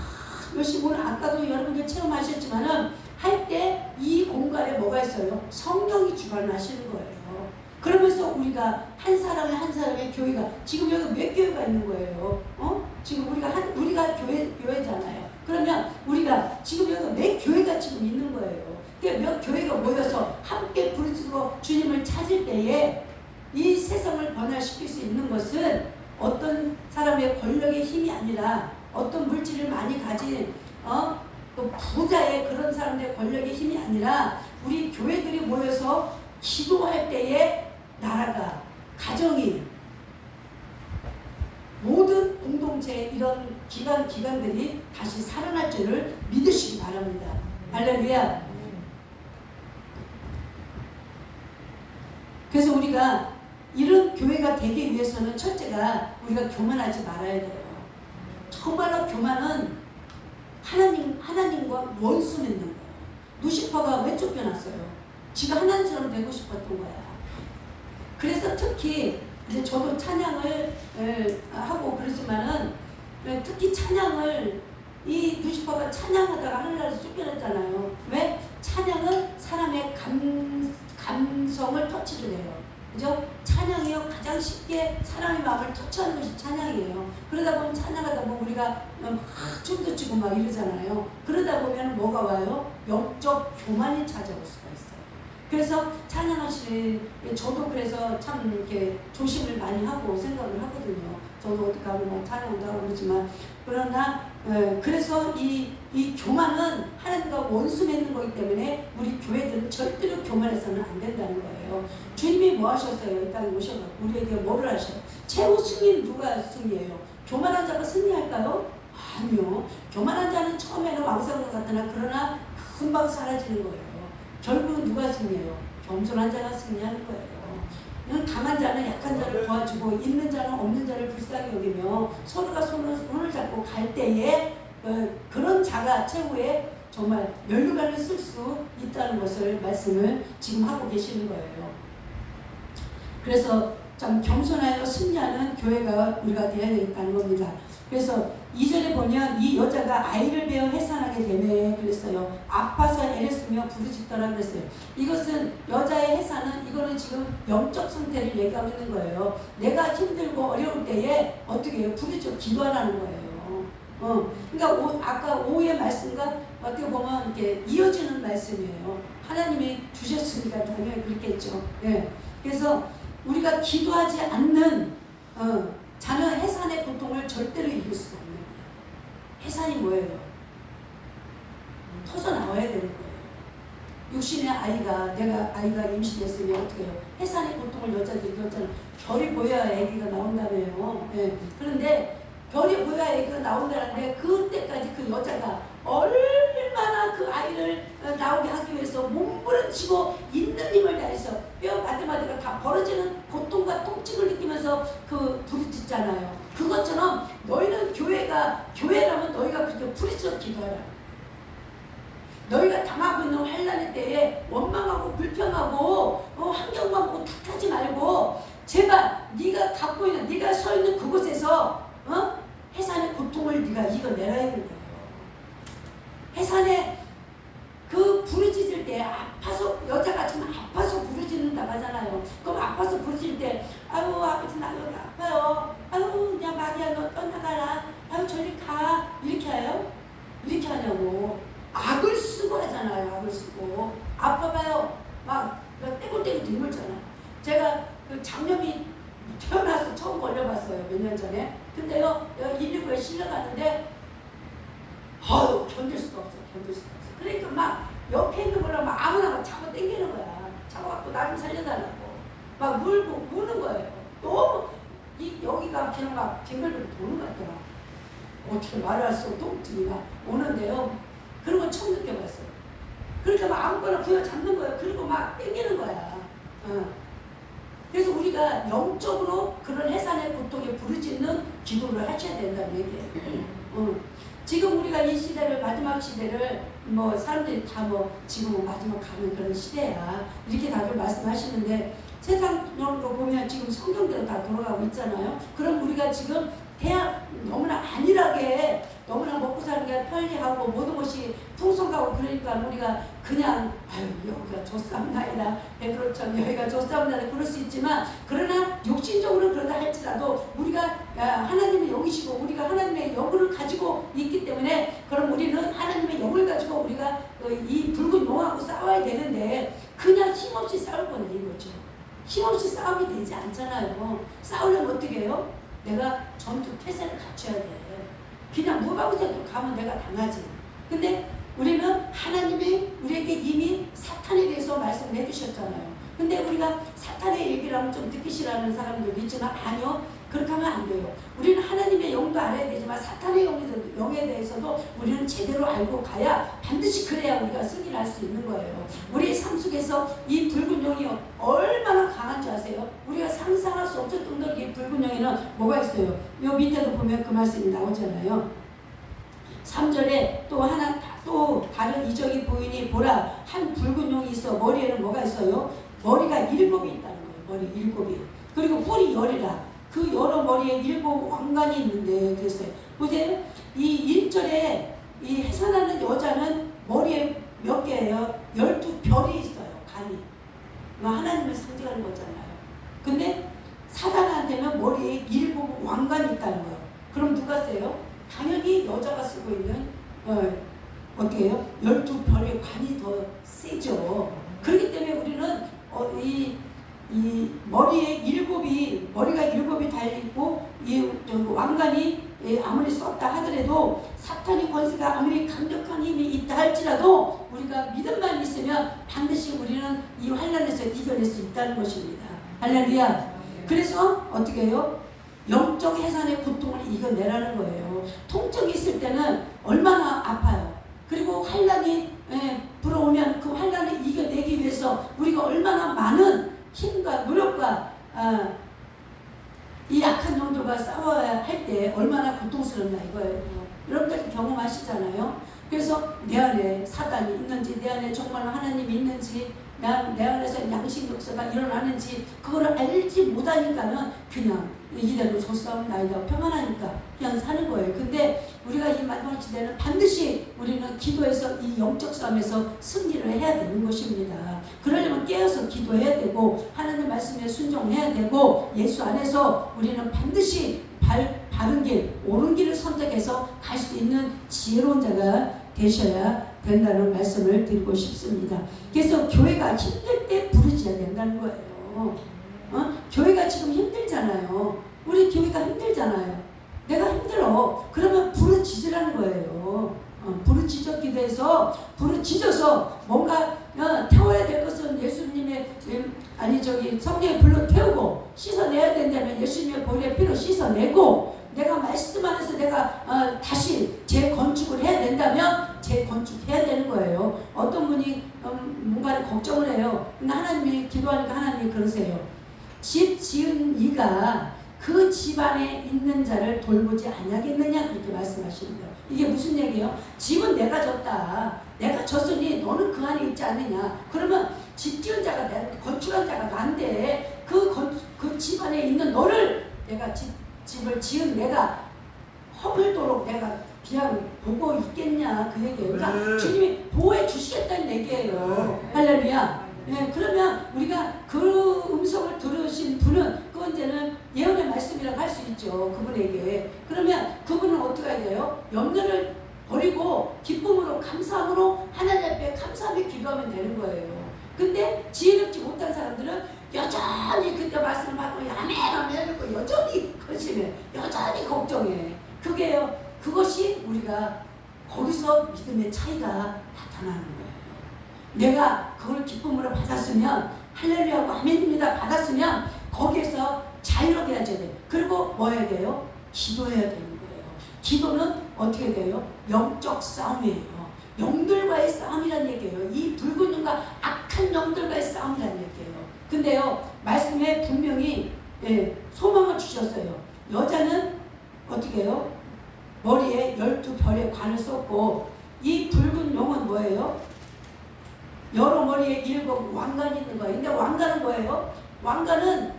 열심히, 오늘 아까도 여러분들 체험하셨지만은 할 때 이 공간에 뭐가 있어요? 성령이 주관하시는 거예요. 그러면서 우리가 한 사람의 교회가, 지금 여기 몇 교회가 있는 거예요? 지금 우리가 교회잖아요. 그러면 우리가 지금 여기 몇 교회가 지금 있는 거예요. 그러니까 몇 교회가 모여서 함께 부르짖고 주님을 찾을 때에 이 세상을 변화시킬 수 있는 것은 어떤 사람의 권력의 힘이 아니라, 어떤 물질을 많이 가진 그 부자의 그런 사람들의 권력의 힘이 아니라, 우리 교회들이 모여서 기도할 때에 나라가, 가정이, 모든 공동체, 이런 기관들이 다시 살아날 줄을 믿으시기 바랍니다. 할렐루야. 그래서 우리가 이런 교회가 되기 위해서는 첫째가 우리가 교만하지 말아야 돼요. 정말로 교만은 하나님과 원수 맺는 거예요. 루시퍼가 왜 쫓겨났어요? 지가 하나님처럼 되고 싶었던 거야. 그래서 특히 이제 저도 찬양을 하고 그러지만은 특히 찬양을, 이 루시퍼가 찬양하다가 하늘나라에서 쫓겨났잖아요. 왜? 찬양은 사람의 감성을 터치를 해요. 그죠? 찬양이요, 가장 쉽게 사람의 마음을 터치하는 것이 찬양이에요. 그러다 보면 찬양하다 보면 우리가 막 춤도 추고 막 이러잖아요. 그러다 보면 뭐가 와요? 영적 교만이 찾아올 수가 있어요. 그래서 저도 그래서 참 이렇게 조심을 많이 하고 생각을 하거든요. 저도 어떻게 하면 뭐 찬양도 하고 그러지만, 그러나 그래서 이 교만은 하나님과 원수 맺는 거기 때문에 우리 교회들은 절대로 교만해서는 안 된다는 거예요. 주님이 뭐 하셨어요? 이 땅에 오셔서 우리에게 뭐를 하셔요? 최후 승리는 누가 승리해요? 교만한 자가 승리할까요? 아니요. 교만한 자는 처음에는 왕성과 같으나 그러나 금방 사라지는 거예요. 결국은 누가 승리해요? 겸손한 자가 승리하는 거예요. 강한 자는 약한 자를 도와주고, 있는 자는 없는 자를 불쌍히 여기며 서로가 손을 잡고 갈 때에 그런 자가 최후에 정말 면류관을 쓸 수 있다는 것을 말씀을 지금 하고 계시는 거예요. 그래서 참 겸손하여 승리하는 교회가 우리가 되어야 되겠다는 겁니다. 그래서 2절에 보면 이 여자가 아이를 베어 해산하게 되네 그랬어요. 아파서 애랬으며 부르짖더라 그랬어요. 이것은 여자의 해산은, 이거는 지금 영적 상태를 얘기하고 있는 거예요. 내가 힘들고 어려울 때에 어떻게 해요? 부르짖고 기도하라는 거예요. 그러니까 아까 오후의 말씀과 어떻게 보면 이렇게 이어지는 말씀이에요. 하나님이 주셨으니까 당연히 그렇겠죠. 예. 그래서 우리가 기도하지 않는 자는 해산의 고통을 절대로 이길 수가 없는 거예요. 해산이 뭐예요? 터져 나와야 되는 거예요. 육신의 내가 아이가 임신했으면 어떻게 해요? 해산의 고통을 여자들이 겪잖아요. 별이 보여야 아기가 나온다며요. 예. 그런데 별이 보여야 아기가 나온다는데 그때까지 그 여자가 얼마나 그 아이를 나오게 하기 위해서 몸부림치고 있는 힘을 다해서 뼈 마디마디가 다 벌어지는 고통과 통증을 느끼면서 그 부르짖잖아요. 그것처럼 너희는 교회라면 너희가 그렇게 부르짖어 기도하라. 너희가 당하고 있는 환난의 때에 원망하고 불평하고 환경만 보고 탓하지 말고 제발 네가 갖고 있는 네가 서 있는 그곳에서 해산의 고통을 네가 이겨내라 이런 거예요. 해산에 그 부르짖을 때 아파서 여자가 지금 아파서 부르짖는다고 하잖아요. 그럼 아파서 부르짖을 때 아유 아버지 나 여기 아파요. 아유 야 마리아 너 떠나가라. 아유 저리 가. 이렇게 해요? 이렇게 하냐고. 악을 쓰고 하잖아요. 악을 쓰고 아파봐요. 막 떼굴떼굴 뒹굴잖아. 제가 그 장염이 태어나서 처음 걸려봤어요. 몇 년 전에. 근데요 119에 실려갔는데 아유 견딜 수가 없어. 그러니까 막 옆에 있는 거랑 막 아무나 막 잡아 당기는 거야. 잡아갖고 나 좀 살려달라고 막 물고 무는 거예요. 너무 여기가 그냥 막 빙글빙글 도는 것 같더라. 어떻게 말할 수 없고 통증이 막 오는데요. 그런 건 처음 느껴봤어요. 그러니까 막 아무거나 부여잡는 거예요. 그리고 막 당기는 거야. 그래서 우리가 영적으로 그런 해산의 고통에 부르짖는 기도를 하셔야 된다는 얘기예요. 지금 우리가 이 시대를 마지막 시대를 뭐 사람들이 다 뭐 지금은 마지막 가는 그런 시대야 이렇게 다들 말씀하시는데 세상으로 보면 지금 성경대로 다 돌아가고 있잖아요. 그럼 우리가 지금 대학 너무나 안일하게 너무나 먹고 사는 게 편리하고 모든 것이 풍성하고 그러니까 우리가 그냥 아유 여기가 좋사옵나이다 베드로처럼 여기가 좋사옵나이다 그럴 수 있지만 그러나 육신적으로 그러다 할지라도 우리가 하나님의 영이시고 우리가 하나님의 영을 가지고 있기 때문에 그럼 우리는 하나님의 영을 가지고 우리가 이 붉은 용하고 싸워야 되는데 그냥 힘없이 싸울 거네 이거죠. 힘없이 싸움이 되지 않잖아요. 싸우려면 어떻게 해요? 내가 전투 태세를 갖춰야 돼. 그냥 무방세도 가면 내가 당하지. 근데 우리는 하나님이 우리에게 이미 사탄에 대해서 말씀해 주셨잖아요. 근데 우리가 사탄의 얘기를 하면 좀 듣기 싫어하는 사람들도 있지만 아니요. 그렇게 하면 안 돼요. 우리는 하나님의 영도 알아야 되지만 사탄의 영에 대해서도 우리는 제대로 알고 가야 반드시 그래야 우리가 승리를 할 수 있는 거예요. 우리의 삶 속에서 이 붉은 영이 얼마나 강한 줄 아세요? 우리가 상상할 수 없을 정도로 이 붉은 영에는 뭐가 있어요? 요 밑에도 보면 그 말씀이 나오잖아요. 3절에 또 다른 이적이 보이니 보라 한 붉은 용이 있어 머리에는 뭐가 있어요? 머리가 7이 있다는 거예요. 머리 7이. 그리고 뿔이 10이라. 그 여러 머리에 7 왕관이 있는데 그랬어요. 보세요. 이 1절에 이 해산하는 여자는 머리에 몇 개예요? 12별이 있어요. 간이. 이거 하나님을 상징하는 거잖아요. 근데 사단한테는 머리에 7 왕관이 있다는 거예요. 그럼 누가 써요? 당연히 여자가 쓰고 있는 어떻게 해요? 12별의 관이 더 세죠. 그렇기 때문에 우리는 이 머리에 머리가 7이 달리고 이 왕관이 아무리 썼다 하더라도 사탄의 권세가 아무리 강력한 힘이 있다 할지라도 우리가 믿음만 있으면 반드시 우리는 이 환난에서 이겨낼 수 있다는 것입니다. 할렐루야. 그래서 어떻게 해요? 영적 해산의 고통을 이겨내라는 거예요. 통증이 있을 때는 얼마나 아파요. 그리고 환난이 불어오면 그 환난을 이겨내기 위해서 우리가 얼마나 많은 힘과 노력과 이 약한 영들과 싸워야 할 때 얼마나 고통스럽나 이거예요. 여러분들 경험하시잖아요. 그래서 내 안에 사단이 있는지 내 안에 정말 하나님이 있는지 내 안에서 양식 역사가 일어나는지 그거를 알지 못하니까는 그냥 이대로 좋사옵나이다 평안하니까 그냥 사는 거예요. 근데 우리가 이 마지막 시대는 반드시 우리는 기도해서 이 영적 싸움에서 승리를 해야 되는 것입니다. 그러려면 깨어서 기도해야 되고 하나님 말씀에 순종해야 되고 예수 안에서 우리는 반드시 바른 길, 옳은 길을 선택해서 갈 수 있는 지혜로운 자가 되셔야 된다는 말씀을 드리고 싶습니다. 그래서 교회가 힘들 때 부르짖어야 된다는 거예요. 교회가 지금 힘들잖아요. 우리 교회가 힘들잖아요. 내가 힘들어. 그러면 부르짖으라는 거예요. 부르짖어 기도해서 부르짖어서 뭔가 태워야 될 것은 예수님의 성령의 불로 태우고 씻어내야 된다면 예수님의 보혈의 피로 씻어내고 내가 말씀 안에서 내가 다시 재건축을 해야 된다면 재건축해야 되는 거예요. 어떤 분이 뭔가를 걱정을 해요. 근데 하나님이 기도하니까 하나님이 그러세요. 집 지은 이가 그 집안에 있는 자를 돌보지 아니하겠느냐 그렇게 말씀하시는 거예요. 이게 무슨 얘기예요? 집은 내가 졌다. 내가 졌으니 너는 그 안에 있지 않느냐. 그러면 집 지은 자가 내가 건축한 자가 난데 그 집안에 있는 너를 내가 집을 지은 내가 허물도록 내가 그냥 보고 있겠냐 그 얘기예요. 그러니까 주님이 보호해 주시겠다는 얘기예요. 할렐루야. 네, 그러면 우리가 그 음성을 들으신 분은 그 언제는 예언의 말씀이라고 할 수 있죠. 그분에게. 그러면 그분은 어떻게 해야 돼요? 염려를 버리고 기쁨으로 감사함으로 하나님 앞에 감사하며 기도하면 되는 거예요. 근데 지혜롭지 못한 사람들은 여전히 그때 말씀을 받고 아멘 이러고 여전히 거짓해. 여전히 걱정해. 그것이 우리가 거기서 믿음의 차이가 나타나는 거예요. 내가 그걸 기쁨으로 받았으면 할렐루야고 아멘입니다 받았으면 거기에서 자유롭게 해야 돼. 그리고 뭐 해야 돼요? 기도해야 되는 거예요. 기도는 어떻게 돼요? 영적 싸움이에요. 영들과의 싸움이란 얘기예요. 이 붉은 영과 악한 영들과의 싸움이란 얘기예요. 근데요 말씀에 분명히 소망을 주셨어요. 여자는 어떻게 해요? 머리에 12별의 관을 썼고 이 붉은 용은 뭐예요? 여러 머리에 7 왕관이 있는 거예요. 근데 왕관은 뭐예요? 왕관은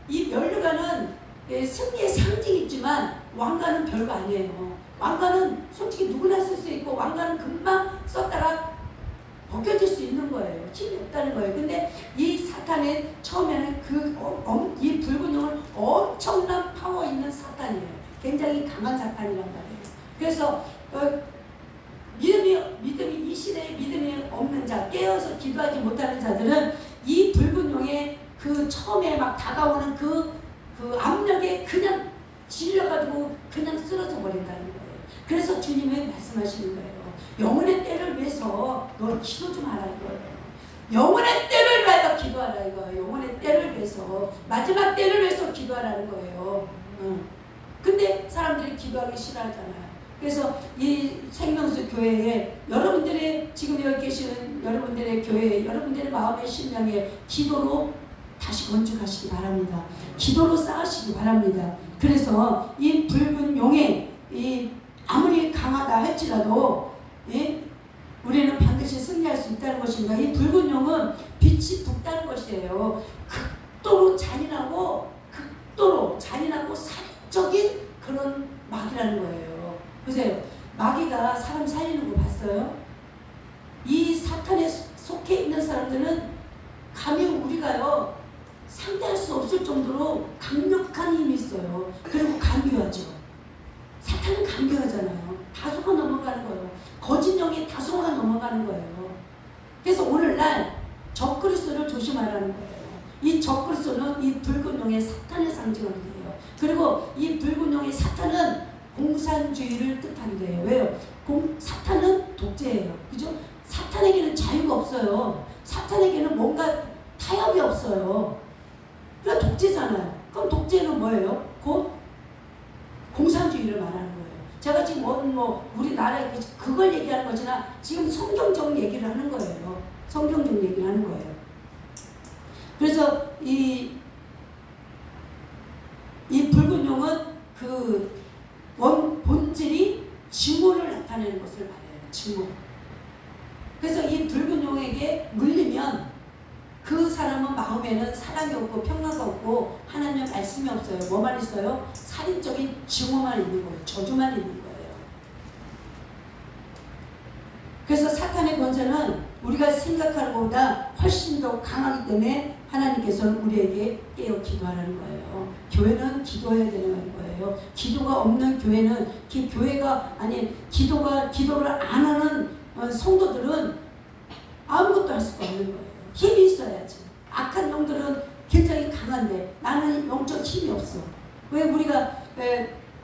이 면류관은 승리의 상징이 있지만 왕관은 별거 아니에요. 왕관은 솔직히 누구나 쓸 수 있고 왕관은 금방 썼다가 벗겨질 수 있는 거예요. 힘이 없다는 거예요. 근데 이 사탄의 처음에는 이 붉은 용은 엄청난 파워 있는 사탄이에요. 굉장히 강한 사탄이란 말이에요. 그래서 믿음이 이 시대에 믿음이 없는 자, 깨어서 기도하지 못하는 자들은 이 붉은 용의 그 처음에 막 다가오는 그 압력에 그냥 질려가지고 그냥 쓰러져 버린다는 거예요. 그래서 주님이 말씀하시는 거예요. 영혼의 때를 위해서 너 기도 좀 하라 이거예요. 영혼의 때를 위하여 기도하라 이거예요. 영혼의 때를 위해서 마지막 때를 위해서 기도하라는 거예요. 근데 사람들이 기도하기 싫어하잖아요. 그래서 이 생명수 교회에 여러분들의 지금 여기 계시는 여러분들의 교회에 여러분들의 마음의 심령에 기도로 다시 건축하시기 바랍니다. 기도로 쌓으시기 바랍니다. 그래서 이 붉은 용에 아무리 강하다 할지라도 우리는 반드시 승리할 수 있다는 것입니다. 이 붉은 용은 빛이 붓다는 것이에요. 극도로 잔인하고 사적인 그런 마귀라는 거예요. 보세요. 마귀가 사람 살리는 거 봤어요? 이 사탄에 속해 있는 사람들은 감히 우리가요 상대할 수 없을 정도로 강력한 힘이 있어요. 그리고 간교하죠. 사탄은 간교하잖아요. 다소가 넘어가는 거예요. 거짓 영이 다소가 넘어가는 거예요. 그래서 오늘날 적그리스도를 조심하라는 거예요. 이 적그리스도는 이 붉은 용의 사탄의 상징을 해요. 그리고 이 붉은 용의 사탄은 공산주의를 뜻하는 거예요. 왜요? 사탄은 독재예요. 그죠? 사탄에게는 자유가 없어요. 사탄에게는 뭔가 타협이 없어요. 그러니까 독재잖아요. 그럼 독재는 뭐예요? 곧 공산주의를 말하는 거예요. 제가 지금 우리나라에 그걸 얘기하는 거지만 지금 성경적 얘기를 하는 거예요. 성경적 얘기를 하는 거예요. 그래서 이 붉은 용은 본질이 증오를 나타내는 것을 말해요. 증오. 그래서 이 붉은 용에게 물리면 그 사람은 마음에는 사랑이 없고 평화가 없고 하나님의 말씀이 없어요. 뭐만 있어요? 살인적인 증오만 있는 거예요. 저주만 있는 거예요. 그래서 사탄의 권세는 우리가 생각하는 것보다 훨씬 더 강하기 때문에 하나님께서는 우리에게 깨어 기도하라는 거예요. 교회는 기도해야 되는 거예요. 기도가 없는 교회는 기도를 안 하는 성도들은 아무것도 할 수가 없는 거예요. 힘이 있어야지. 악한 영들은 굉장히 강한데 나는 영적 힘이 없어. 왜 우리가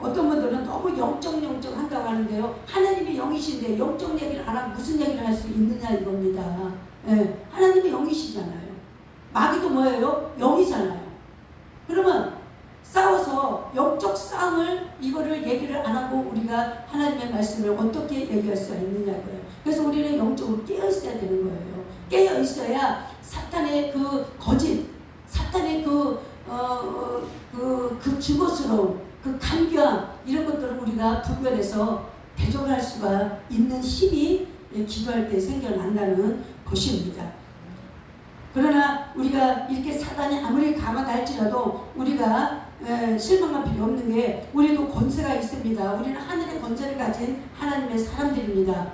어떤 분들은 너무 영적 한다고 하는데요. 하나님이 영이신데 영적 얘기를 안 하고 무슨 얘기를 할 수 있느냐 이겁니다. 예, 하나님이 영이시잖아요. 마귀도 뭐예요? 영이잖아요. 그러면 싸워서 영적 싸움을 이거를 얘기를 안 하고 우리가 하나님의 말씀을 어떻게 얘기할 수가 있느냐고요. 그래서 우리는 영적으로 깨어 있어야 되는 거예요. 깨어 있어야 사탄의 그 거짓, 사탄의 그 죽어스러움, 그 간교함 이런 것들을 우리가 분별해서 대적할 수가 있는 힘이 기도할 때 생겨난다는 것입니다. 그러나 우리가 이렇게 사단이 아무리 강하할지라도 우리가 실망할 필요 없는 게 우리도 권세가 있습니다. 우리는 하늘의 권세를 가진 하나님의 사람들입니다.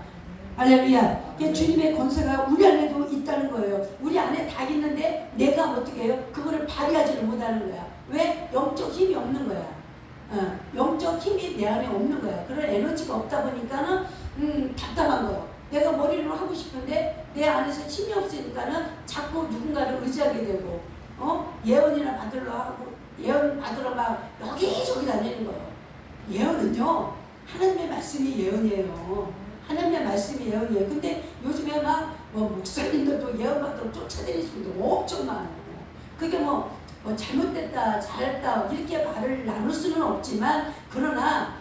할렐루야. 주님의 권세가 우리 안에도 있다는 거예요. 우리 안에 다 있는데 내가 어떻게 해요? 그거를 발휘하지를 못하는 거야. 왜? 영적 힘이 없는 거야. 영적 힘이 내 안에 없는 거야. 그런 에너지가 없다 보니까는 답답한 거예요. 내가 머리로 하고 싶은데 내 안에서 힘이 없으니까는 자꾸 누군가를 의지하게 되고 예언이나 받으러 하고 예언 받으러 막 여기저기 다니는 거예요. 예언은요 하나님의 말씀이 예언이에요. 하나님의 말씀이 예언이에요. 근데 요즘에 막 목사님들도 예언 받으러 쫓아다니시는 분들 엄청 많아요. 그게 뭐 잘못됐다 잘했다 이렇게 말을 나눌 수는 없지만 그러나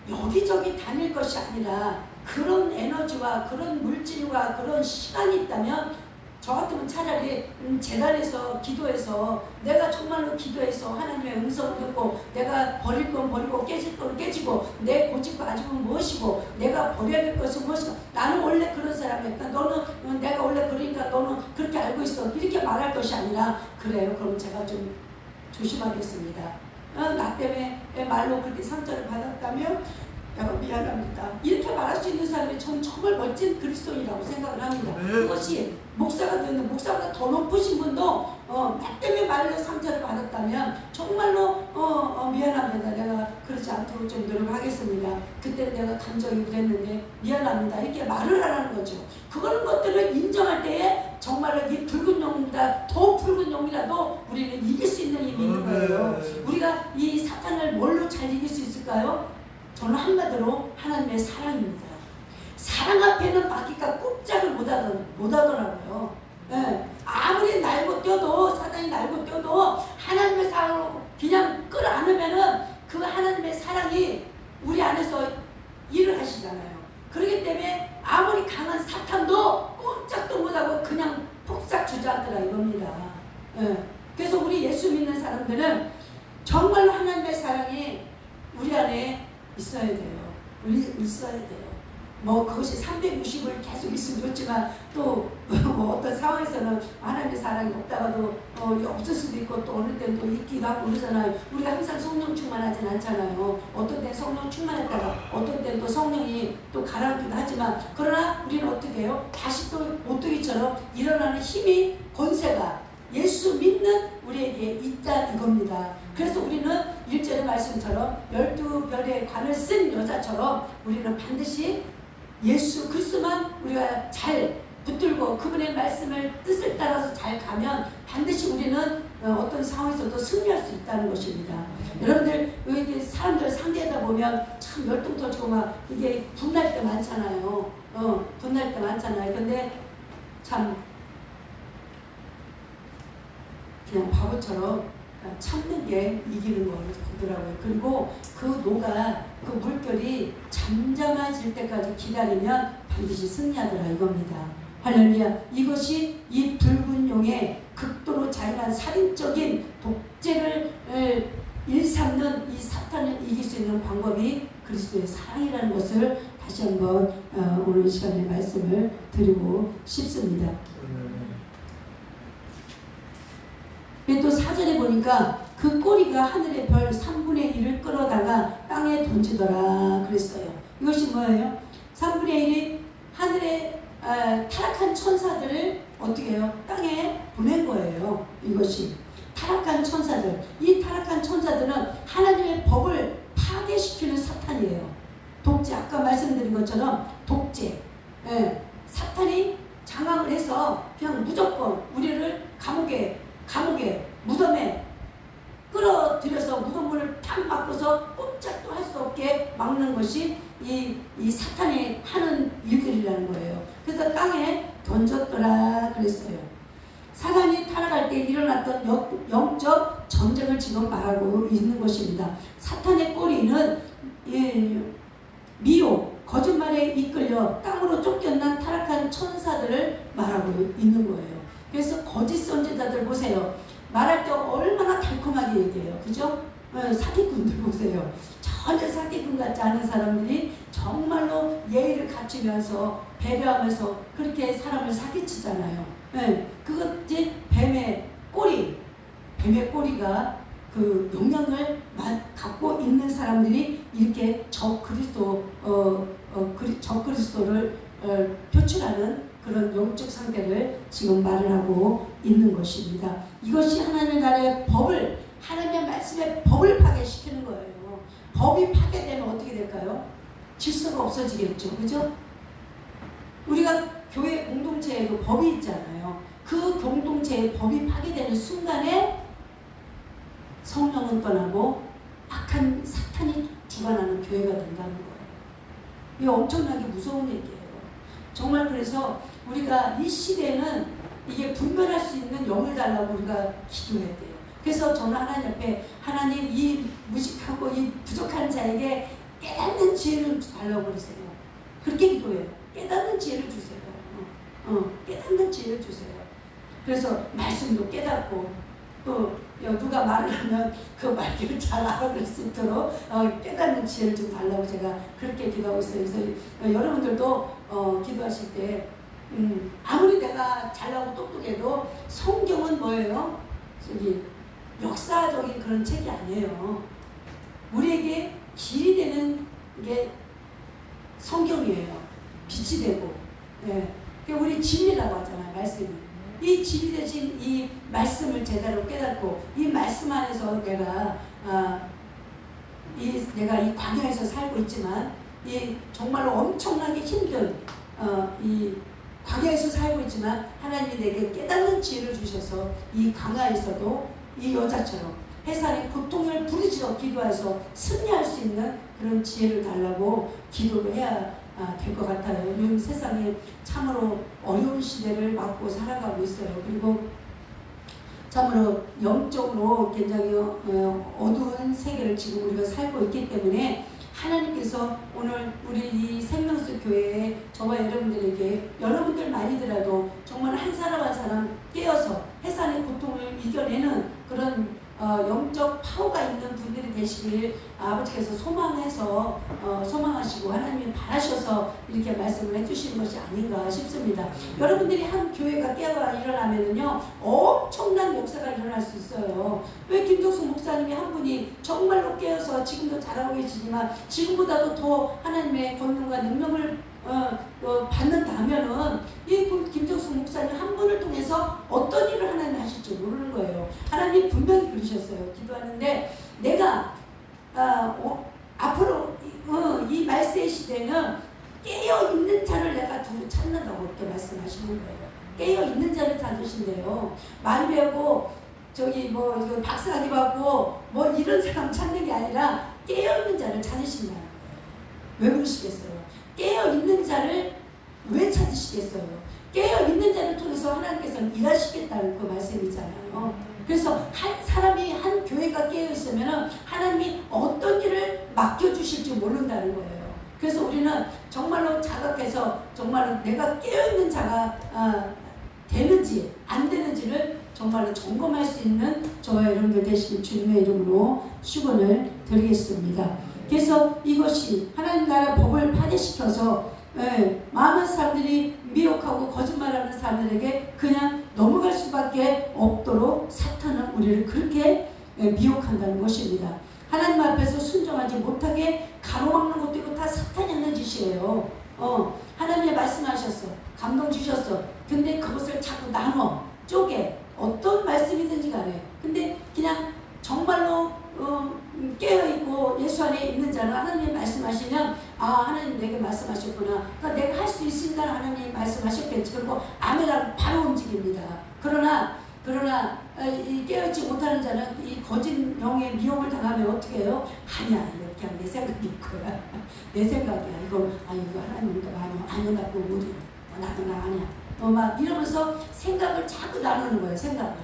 여기저기 다닐 것이 아니라 그런 에너지와 그런 물질과 그런 시간이 있다면 저 같으면 차라리 재단에서 기도해서 내가 정말로 기도해서 하나님의 음성을 듣고 내가 버릴 건 버리고 깨질 건 깨지고 내 고집과 아직은 무엇이고 내가 버려야 될 것은 무엇이고 나는 원래 그런 사람이니까 너는 내가 원래 그러니까 너는 그렇게 알고 있어 이렇게 말할 것이 아니라 그래요. 그럼 제가 좀 조심하겠습니다. 나 때문에 말로 그렇게 상처를 받았다면 내가 미안합니다. 이렇게 말할 수 있는 사람이 저는 정말 멋진 그리스도인이라고 생각을 합니다. 그것이 목사가 되는 목사보다 더 높으신 분도 나 때문에 말로 상처를 받았다면 정말로 미안합니다. 내가 그러지 않도록 좀 노력하겠습니다. 그때 내가 감정이 그랬는데 미안합니다. 이렇게 말을 하라는 거죠. 그런 것들을 인정할 때에 정말로 이 붉은 용보다 더 붉은 용이라도 우리는 이길 수 있는 힘이 있는 거예요. 우리가 이 사탄을 뭘로 잘 이길 수 있을까요? 저는 한마디로 하나님의 사랑입니다. 사랑 앞에는 마귀가 꼼짝을 못하더라고요. 예. 아무리 날고 뛰어도 사단이 날고 뛰어도 하나님의 사랑으로 그냥 끌어안으면은 그 하나님의 사랑이 우리 안에서 일을 하시잖아요. 그렇기 때문에 아무리 강한 사탄도 꼼짝도 못하고 그냥 폭삭 주저앉더라 이겁니다. 예. 그래서 우리 예수 믿는 사람들은 정말로 하나님의 사랑이 우리 안에 있어야 돼요. 우리 있어야 돼요. 뭐 그것이 360을 계속 있으면 좋지만 또 뭐 어떤 상황에서는 하나님의 사랑이 없다가도 없을 수도 있고 또 어느 때는 또 있기도 하고 그러잖아요. 우리가 항상 성령 충만하진 않잖아요. 어떤 때는 성령 충만했다가 어떤 때는 또 성령이 또 가라앉기도 하지만 그러나 우리는 어떻게 해요? 다시 또 오뚜기처럼 일어나는 힘이 권세가 예수 믿는 우리에게 있다 이겁니다. 그래서 우리는 1절의 말씀처럼 12별의 관을 쓴 여자처럼 우리는 반드시 예수 그리스도만 우리가 잘 붙들고 그분의 말씀을 뜻을 따라서 잘 가면 반드시 우리는 어떤 상황에서도 승리할 수 있다는 것입니다. 여러분들 이렇게 사람들 상대하다 보면 참 열등 터지고 막 이게 분날 때 많잖아요. 분날 때 많잖아요. 근데 참 그냥 바보처럼 참는 게 이기는 거더라고요. 그리고 그 노가 그 물결이 잠잠해질 때까지 기다리면 반드시 승리하더라 이겁니다. 할렐루야. 이것이 이 붉은 용의 극도로 잔인한 살인적인 독재를 일삼는 이 사탄을 이길 수 있는 방법이 그리스도의 사랑이라는 것을 다시 한번 오늘 시간에 말씀을 드리고 싶습니다. 또 4절에 보니까 그 꼬리가 하늘의 별 3분의 1을 끌어다가 땅에 던지더라 그랬어요. 이것이 뭐예요? 3분의 1이 하늘의 타락한 천사들을 어떻게 해요? 땅에 보낸 거예요. 이것이 타락한 천사들. 이 타락한 천사들은 하나님의 법을 파괴시키는 사탄이에요. 독재. 아까 말씀드린 것처럼 독재. 사탄이 장악을 해서 그냥 무조건 우리를 감옥에 무덤에 끌어들여서 무덤문을 탁 막고서 꼼짝도 할 수 없게 막는 것이 이 사탄이 하는 일들이라는 거예요. 그래서 땅에 던졌더라 그랬어요. 사단이 타락할 때 일어났던 영적 전쟁을 지금 말하고 있는 것입니다. 사탄의 꼬리는 미혹, 거짓말에 이끌려 땅으로 쫓겨난 타락한 천사들을 말하고 있는 거예요. 그래서 거짓 선지자들 보세요. 말할 때 얼마나 달콤하게 얘기해요. 그죠? 사기꾼들 보세요. 전혀 사기꾼 같지 않은 사람들이 정말로 예의를 갖추면서 배려하면서 그렇게 사람을 사기치잖아요. 그것이 뱀의 꼬리. 뱀의 꼬리가 그 영향을 갖고 있는 사람들이 이렇게 적그리스도를 표출하는 그런 영적 상태를 지금 말을 하고 있는 것입니다. 이것이 하나님의 나라의 법을, 하나님의 말씀의 법을 파괴시키는 거예요. 법이 파괴되면 어떻게 될까요? 질서가 없어지겠죠. 그죠? 우리가 교회 공동체에도 법이 있잖아요. 그 공동체의 법이 파괴되는 순간에 성령은 떠나고 악한 사탄이 주관하는 교회가 된다는 거예요. 이게 엄청나게 무서운 얘기예요. 정말 그래서 우리가 이 시대는 이게 분별할 수 있는 영을 달라고 우리가 기도해야 돼요. 그래서 저는 하나님 앞에 하나님 이 무식하고 이 부족한 자에게 깨닫는 지혜를 달라고 그러세요. 그렇게 기도해요. 깨닫는 지혜를 주세요. 깨닫는 지혜를 주세요. 그래서 말씀도 깨닫고 또 누가 말을 하면 그 말귀를 잘 알아들을 수 있도록 깨닫는 지혜를 좀 달라고 제가 그렇게 기도하고 있어요. 그래서 여러분들도 기도하실 때 아무리 내가 잘나고 똑똑해도 성경은 뭐예요? 저기 역사적인 그런 책이 아니에요. 우리에게 길이 되는 게 성경이에요. 빛이 되고, 우리 진리라고 하잖아요. 말씀이. 이 진리 대신 이 말씀을 제대로 깨닫고 이 말씀 안에서 내가 이 광야에서 살고 있지만 이 정말로 엄청나게 힘든 이 광야에서 살고 있지만 하나님이 내게 깨닫는 지혜를 주셔서 이 광야에서도 이 여자처럼 해산의 고통을 부르짖어 기도해서 승리할 수 있는 그런 지혜를 달라고 기도를 해야 될 것 같아요. 요즘 세상에 참으로 어려운 시대를 맞고 살아가고 있어요. 그리고 참으로 영적으로 굉장히 어두운 세계를 지금 우리가 살고 있기 때문에 하나님께서 오늘 우리 이 생명수 교회에 저와 여러분들에게 여러분들만이더라도 정말 한 사람 한 사람 깨어서 해산의 고통을 이겨내는 그런 영적 파워가 있는 분들이 되시길 아버지께서 소망하시고 하나님이 바라셔서 이렇게 말씀을 해주시는 것이 아닌가 싶습니다. 여러분들이 한 교회가 깨어 일어나면은요 엄청난 역사가 일어날 수 있어요. 왜 김덕수 목사님이 한 분이 정말로 깨어서 지금도 잘하고 계시지만 지금보다도 더 하나님의 권능과 능력을 받는다면은 이 김정숙 목사님 한 분을 통해서 어떤 일을 하나님 하실지 모르는 거예요. 하나님 분명히 그러셨어요. 기도하는데 내가 앞으로 이 말세의 시대는 깨어있는 자를 내가 두루 찾는다고 이렇게 말씀하시는 거예요. 깨어있는 자를 찾으신대요. 많이 배우고 저기 박사학위 받고 이런 사람 찾는 게 아니라 깨어있는 자를 찾으신다는 거예요. 왜 그러시겠어요? 깨어있는 자를 왜 찾으시겠어요? 깨어있는 자를 통해서 하나님께서는 일하시겠다는 그 말씀이잖아요. 그래서 한 사람이 한 교회가 깨어있으면 하나님이 어떤 일을 맡겨주실지 모른다는 거예요. 그래서 우리는 정말로 자각해서 정말로 내가 깨어있는 자가 되는지 안 되는지를 정말로 점검할 수 있는 저와 여러분들 되시길 주님의 이름으로 축원을 드리겠습니다. 그래서 이것이 하나님 나라 법을 파괴시켜서 많은 사람들이 미혹하고 거짓말하는 사람들에게 그냥 넘어갈 수밖에 없도록 사탄은 우리를 그렇게 미혹한다는 것입니다. 하나님 앞에서 순종하지 못하게 가로막는 것도 이거 다 사탄이 하는 짓이에요. 하나님이 말씀하셨어. 감동 주셨어. 근데 그것을 자꾸 나눠 쪼개 어떤 말씀이든지 간에 근데 그냥 정말로 깨어있고 예수 안에 있는 자는 하나님이 말씀하시면 하나님 내게 말씀하셨구나. 그러니까 내가 할 수 있으니까 하나님이 말씀하셨겠지. 그리고 아멘하고 바로 움직입니다. 그러나 이 깨어있지 못하는 자는 이 거짓 영의 미혹을 당하면 어떻게 해요? 아니야, 이거 그냥 내 생각일 거야. 내 생각이야. 이거 이거 하나님인가 아니야, 나 그거 못해. 나도 나 아니야. 막 이러면서 생각을 자꾸 나누는 거예요. 생각을.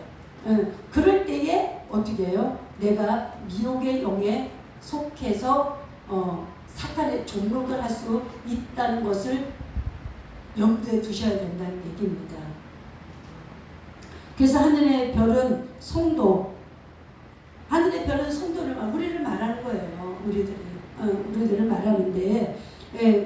그럴 때에 어떻게 해요? 내가 미혹의 영에 속해서 사탄의 종록을 할 수 있다는 것을 염두에 두셔야 된다는 얘기입니다. 그래서 하늘의 별은 성도, 하늘의 별은 성도를 우리를 말하는 거예요. 우리들을 말하는데,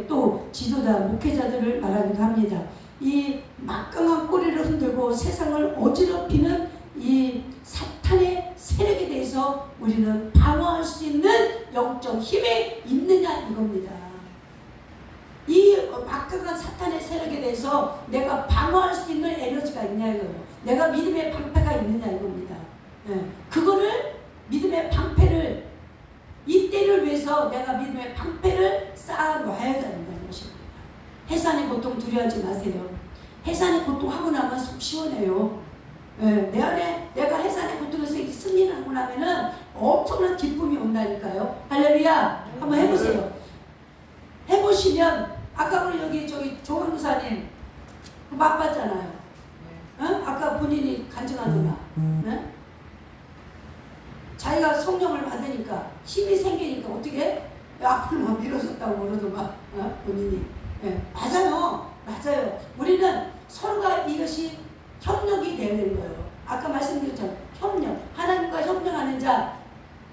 또 지도자, 목회자들을 말하기도 합니다. 이 막강한 꼬리를 흔들고 세상을 어지럽히는 이 사탄의 세력에 대해서 우리는 방어할 수 있는 영적 힘이 있느냐 이겁니다. 이 막강한 사탄의 세력에 대해서 내가 방어할 수 있는 에너지가 있냐 이거예요. 내가 믿음의 방패가 있느냐 이겁니다. 그거를 믿음의 방패를 이때를 위해서 내가 믿음의 방패를 쌓아놔야 된다는 것입니다. 해산의 고통 두려워하지 마세요. 해산의 고통 하고 나면 속 시원해요. 내 안에 내가 해산의 고통에서 승리를 하고 나면은 엄청난 기쁨이 온다니까요. 할렐루야. 한번 해보세요. 해보시면 아까 우리 여기 조원무사님 맛봤잖아요. 아까 본인이 간증하더라. 자기가 성령을 받으니까 힘이 생기니까 어떻게 앞을 막 밀어섰다고 그러더만 본인이. 맞아요. 우리는 서로가 이것이 협력이 되는 거예요. 아까 말씀드렸죠. 협력. 하나님과 협력하는 자,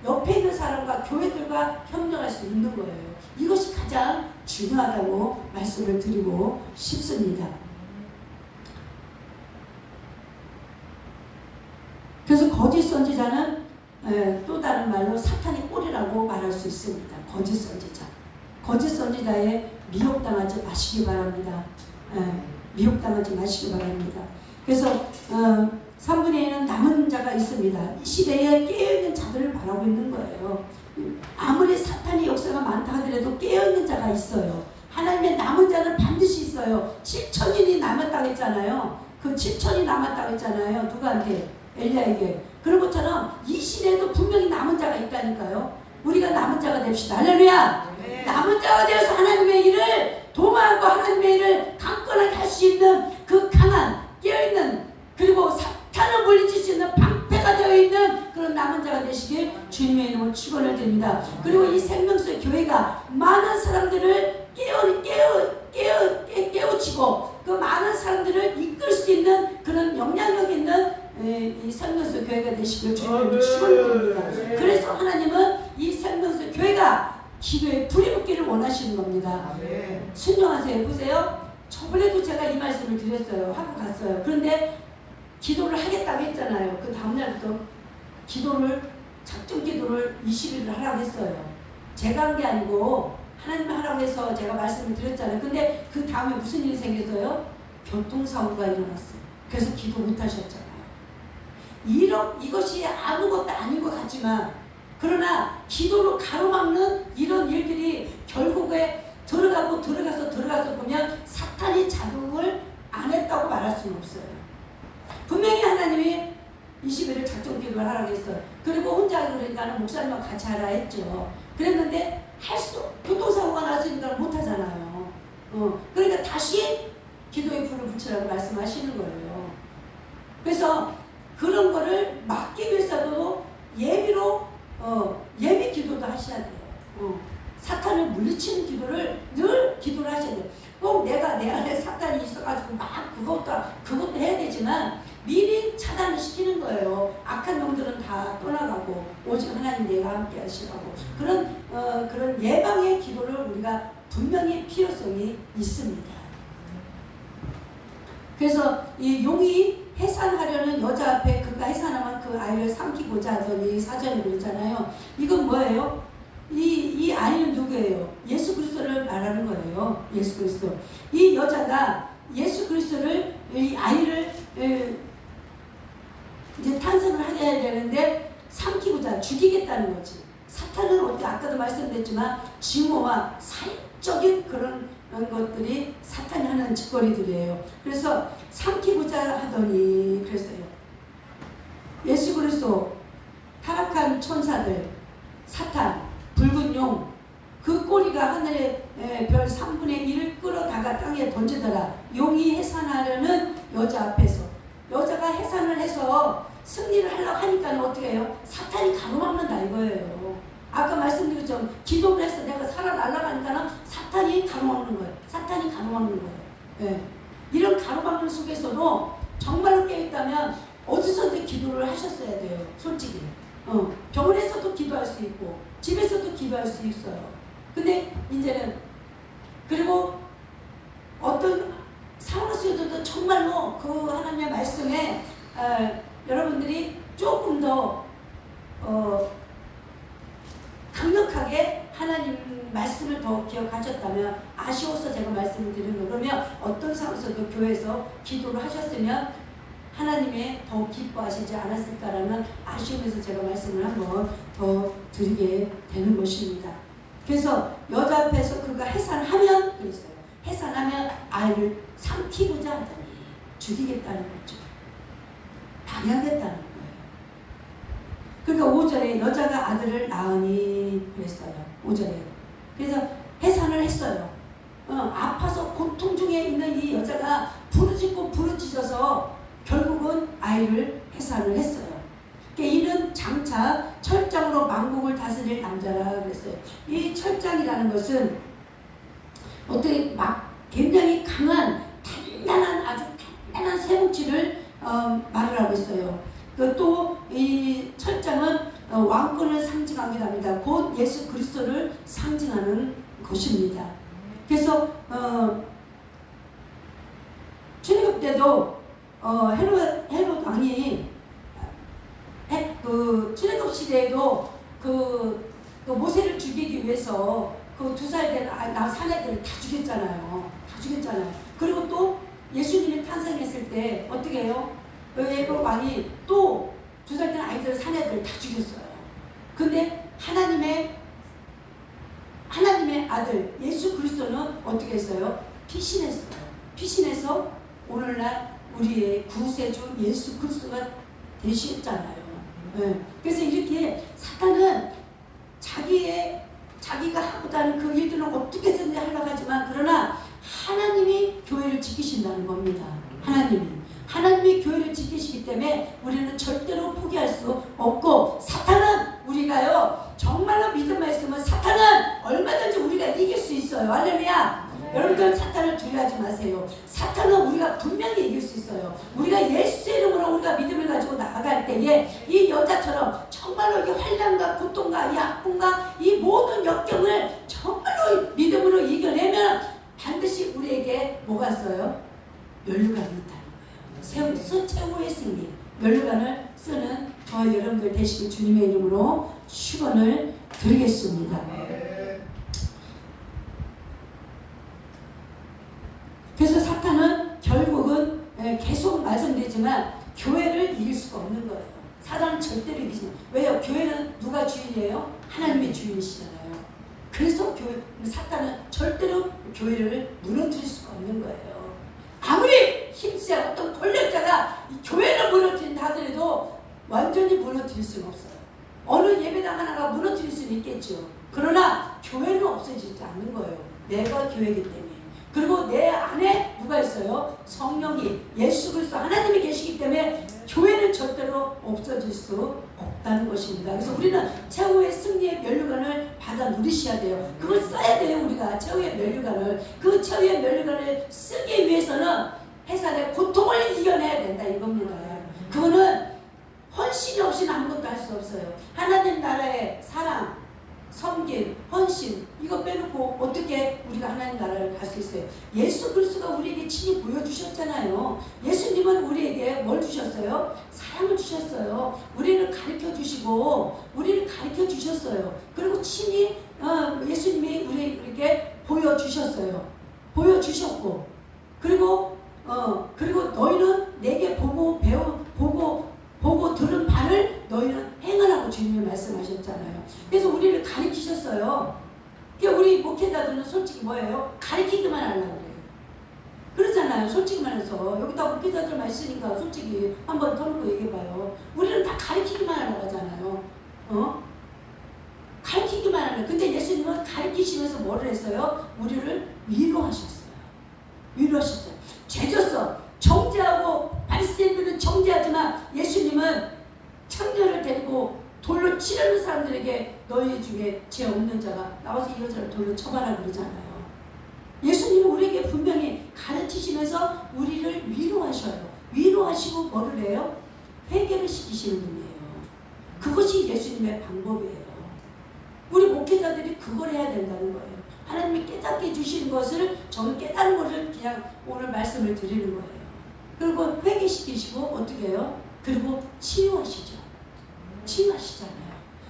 옆에 있는 사람과 교회들과 협력할 수 있는 거예요. 이것이 가장 중요하다고 말씀을 드리고 싶습니다. 그래서 거짓 선지자는 또 다른 말로 사탄의 꼴이라고 말할 수 있습니다. 거짓 선지자. 거짓 선지자에 미혹당하지 마시기 바랍니다. 미혹당하지 마시기 바랍니다. 그래서 3분의 1은 남은 자가 있습니다. 이 시대에 깨어있는 자들을 말하고 있는 거예요. 아무리 사탄의 역사가 많다 하더라도 깨어있는 자가 있어요. 하나님의 남은 자는 반드시 있어요. 7천인이 남았다고 했잖아요. 그 7천이 남았다고 했잖아요. 누구한테? 엘리야에게. 그런 것처럼 이 시대에도 분명히 남은 자가 있다니까요. 우리가 남은 자가 됩시다. 할렐루야. 네. 남은 자가 되어서 하나님의 일을 도모하고 하나님의 일을 강건하게 할 수 있는 그 강한 깨어있는 그리고 사탄을 물리칠 수 있는 방패가 되어 있는 그런 남은 자가 되시길 주님의 이름으로 축원을 드립니다. 그리고 이 생명수의 교회가 많은 사람들을 깨우치고 그 많은 사람들을 이끌 수 있는 그런 영향력 있는 이 생명수 교회가 되시길 주님을 축원을 드립니다. 그래서 하나님은 이 생명수 교회가 기도에 불이 붙기를 원하시는 겁니다. 순종하세요. 보세요. 저번에도 제가 이 말씀을 드렸어요. 하고 갔어요. 그런데 기도를 하겠다고 했잖아요. 그 다음날부터 작정 기도를 20일을 하라고 했어요. 제가 한 게 아니고 하나님이 하라고 해서 제가 말씀을 드렸잖아요. 근데 그 다음에 무슨 일이 생겼어요? 교통사고가 일어났어요. 그래서 기도 못 하셨잖아요. 이것이 아무것도 아닌 것 같지만 그러나 기도로 가로막는 이런 일들이 결국에 들어가서 보면 사탄이 자극을 안 했다고 말할 수는 없어요. 분명히 하나님이 20일을 작정기도를 하라고 했어요. 그리고 혼자 그러니까는 목사님과 같이 하라 했죠. 그랬는데 교통사고가 났으니까 못하잖아요. 그러니까 다시 기도의 불을 붙이라고 말씀하시는 거예요. 그래서 그런 거를 막기 위해서도 예비 기도도 하셔야 돼요. 사탄을 물리치는 기도를 늘 기도를 하셔야 돼요. 꼭 내가 내 안에 사탄이 있어가지고 막 그것도 해야 되지만 미리 차단을 시키는 거예요. 악한 놈들은 다 떠나가고 오직 하나님 내가 함께 하시라고 그런 예방의 기도를 우리가 분명히 필요성이 있습니다. 그래서 이 용이 해산하려는 여자 앞에 그가 해산하면 그 아이를 삼키고자 하더니 사전에 그랬잖아요. 이건 뭐예요? 이 아이는 누구예요? 예수 그리스도를 말하는 거예요. 예수 그리스도. 이 여자가 예수 그리스도를 이 아이를 이제 탄생을 하게 되는데 삼키고자 죽이겠다는 거지. 사탄은 어떻게 아까도 말씀드렸지만 증오와 살인적인 그런 것들이 사탄이 하는 짓거리들이에요. 그래서 삼키고자 하더니 그랬어요. 예수 그리스도, 타락한 천사들, 사탄, 붉은 용, 그 꼬리가 하늘의 별 3분의 1을 끌어다가 땅에 던지더라. 용이 해산하려는 여자 앞에서, 여자가 해산을 해서 승리를 하려고 하니까 어떻게 해요? 사탄이 가로막는다 이거예요. 아까 말씀드린 것처럼 기도를 해서 내가 살아날아가니까 사탄이 가로막는 거예요. 사탄이 가로막는 거예요. 예. 이런 가로막는 속에서도 정말로 깨어있다면 어디서든 기도를 하셨어야 돼요. 솔직히. 병원에서도 기도할 수 있고 집에서도 기도할 수 있어요. 근데 이제는, 그리고 어떤 상황 속에서도 정말로 그 하나님의 말씀에 여러분들이 조금 더 강력하게 하나님 말씀을 더 기억하셨다면, 아쉬워서 제가 말씀을 드리는 거, 그러면 어떤 상황에서도 교회에서 기도를 하셨으면 하나님의 더 기뻐하시지 않았을까라는 아쉬움에서 제가 말씀을 한번 더 드리게 되는 것입니다. 그래서 여자 앞에서 그가 해산하면, 그랬어요. 해산하면 아이를 삼키고자 하더니 죽이겠다는 거죠. 당하겠다는 거예요. 그러니까 5절에 여자가 아들을 낳으니 그랬어요. 5절에. 그래서 해산을 했어요. 아파서 고통 중에 있는 이 여자가 부르짖고 부르짖어서 결국은 아이를 해산을 했어요. 그러니까 이는 장차 철장으로 만국을 다스릴 남자라 그랬어요. 이 철장이라는 것은 어떻게 막 굉장히 강한 단단한, 아주 단단한 쇠뭉치를 말을 하고 있어요. 또 이 철장은 왕권을 상징하기도 합니다. 곧 예수 그리스도를 상징하는 것입니다. 그래서 출애굽 때도 헤롯 왕이 그 출애굽 시대에도 그 모세를 죽이기 위해서 그 2살 된 사내들을 다 죽였잖아요. 다 죽였잖아요. 그리고 또 예수님이 탄생했을 때 어떻게 해요? 헤롯 왕이 또 2살 된 아이들, 사내들을 다 죽였어요. 근데 하나님의 아들 예수 그리스도는 어떻게 했어요? 피신했어요. 피신해서 오늘날 우리의 구세주 예수 그리스도가 되셨잖아요. 네. 그래서 이렇게 사탄은 자기가 하고자 하는 그 일들은 어떻게든지 하려고 하지만, 그러나 하나님이 교회를 지키신다는 겁니다. 하나님이 교회를 지키시기 때문에 우리는 절대로 포기할 수 없고, 사탄은 우리가요 정말로 믿음만 있으면 사탄은 얼마든지 우리가 이길 수 있어요. 할렐루야. 여러분들 사탄을 두려워하지 마세요. 사탄은 우리가 분명히 이길 수 있어요. 우리가 예수의 이름으로 우리가 믿음을 가지고 나아갈 때에 이 여자처럼 정말로 이 환난과 고통과 이 아픔과 이 모든 역경을 정말로 믿음으로 이겨내면 반드시 우리에게 뭐가 있어요? 면류관이 있다는 거예요. 최후의 승리, 면류관을 쓰는 저와 여러분들 되시길 주님의 이름으로 축원을 드리겠습니다. 그래서 사탄은 결국은 계속 말씀드리지만 교회를 이길 수가 없는 거예요. 사탄은 절대로 이기지 않아요. 왜요? 교회는 누가 주인이에요? 하나님의 주인이시잖아요. 그래서 사탄은 절대로 교회를 무너뜨릴 수가 없는 거예요. 아무리 힘세한 어떤 권력자가 이 교회를 무너뜨린다 하더라도 완전히 무너뜨릴 수는 없어요. 어느 예배당 하나가 무너뜨릴 수는 있겠죠. 그러나 교회는 없어지지 않는 거예요. 내가 교회이기 때문에. 그리고 내 안에 누가 있어요? 성령이, 예수 그리스도 하나님이 계시기 때문에 교회는 절대로 없어질 수 없다는 것입니다. 그래서 우리는 최후의 승리의 면류관을 받아 누리셔야 돼요. 그걸 써야 돼요. 우리가 최후의 면류관을. 그 최후의 면류관을 쓰기 위해서는 해산의 고통을 이겨내야 된다 이겁니다. 그거는 헌신이 없이는 아무것도 할 수 없어요. 하나님 나라의 사랑, 섬김, 헌신, 이거 빼놓고 어떻게 우리가 하나님 나라를 갈 수 있어요? 예수 그리스도가 우리에게 친히 보여주셨잖아요. 예수님은 우리에게 뭘 주셨어요? 사랑을 주셨어요. 우리를 가르쳐 주시고 우리를 가르쳐 주셨어요. 그리고 친히 예수님이 우리에게 보여주셨어요. 보여주셨고, 그리고 너희는 내게 보고 들은 바를 너희는 행하라고 주님이 말씀하셨잖아요. 그래서 우리를 가르치셨어요. 그러니까 우리 목회자들은 솔직히 뭐예요? 가르치기만 하려고 그래요. 그러잖아요. 솔직히 말해서 여기다 목회자들만 있으니까 솔직히 한번 터놓고 얘기해봐요. 우리는 다 가르치기만 하려고 하잖아요. 가르치기만 하는. 근데 예수님은 가르치시면서 뭐를 했어요? 우리를 위로하셨어요. 위로하셨어요. 죄졌어. 정죄하고 바리새인들은 정죄하지만 예수님은 청년을 데리고 돌로 치려는 사람들에게 너희 중에 죄 없는 자가 나와서 이 여자를 돌로 쳐봐라 그러잖아요. 예수님은 우리에게 분명히 가르치시면서 우리를 위로하셔요. 위로하시고 뭐를 해요? 회개를 시키시는 분이에요. 그것이 예수님의 방법이에요. 우리 목회자들이 그걸 해야 된다는 거예요. 하나님이 깨닫게 해주시는 것을 저는 깨닫는 것을 그냥 오늘 말씀을 드리는 거예요. 그리고 회개시키시고 어떻게 해요? 그리고 치유하시죠. 치유하시잖아요.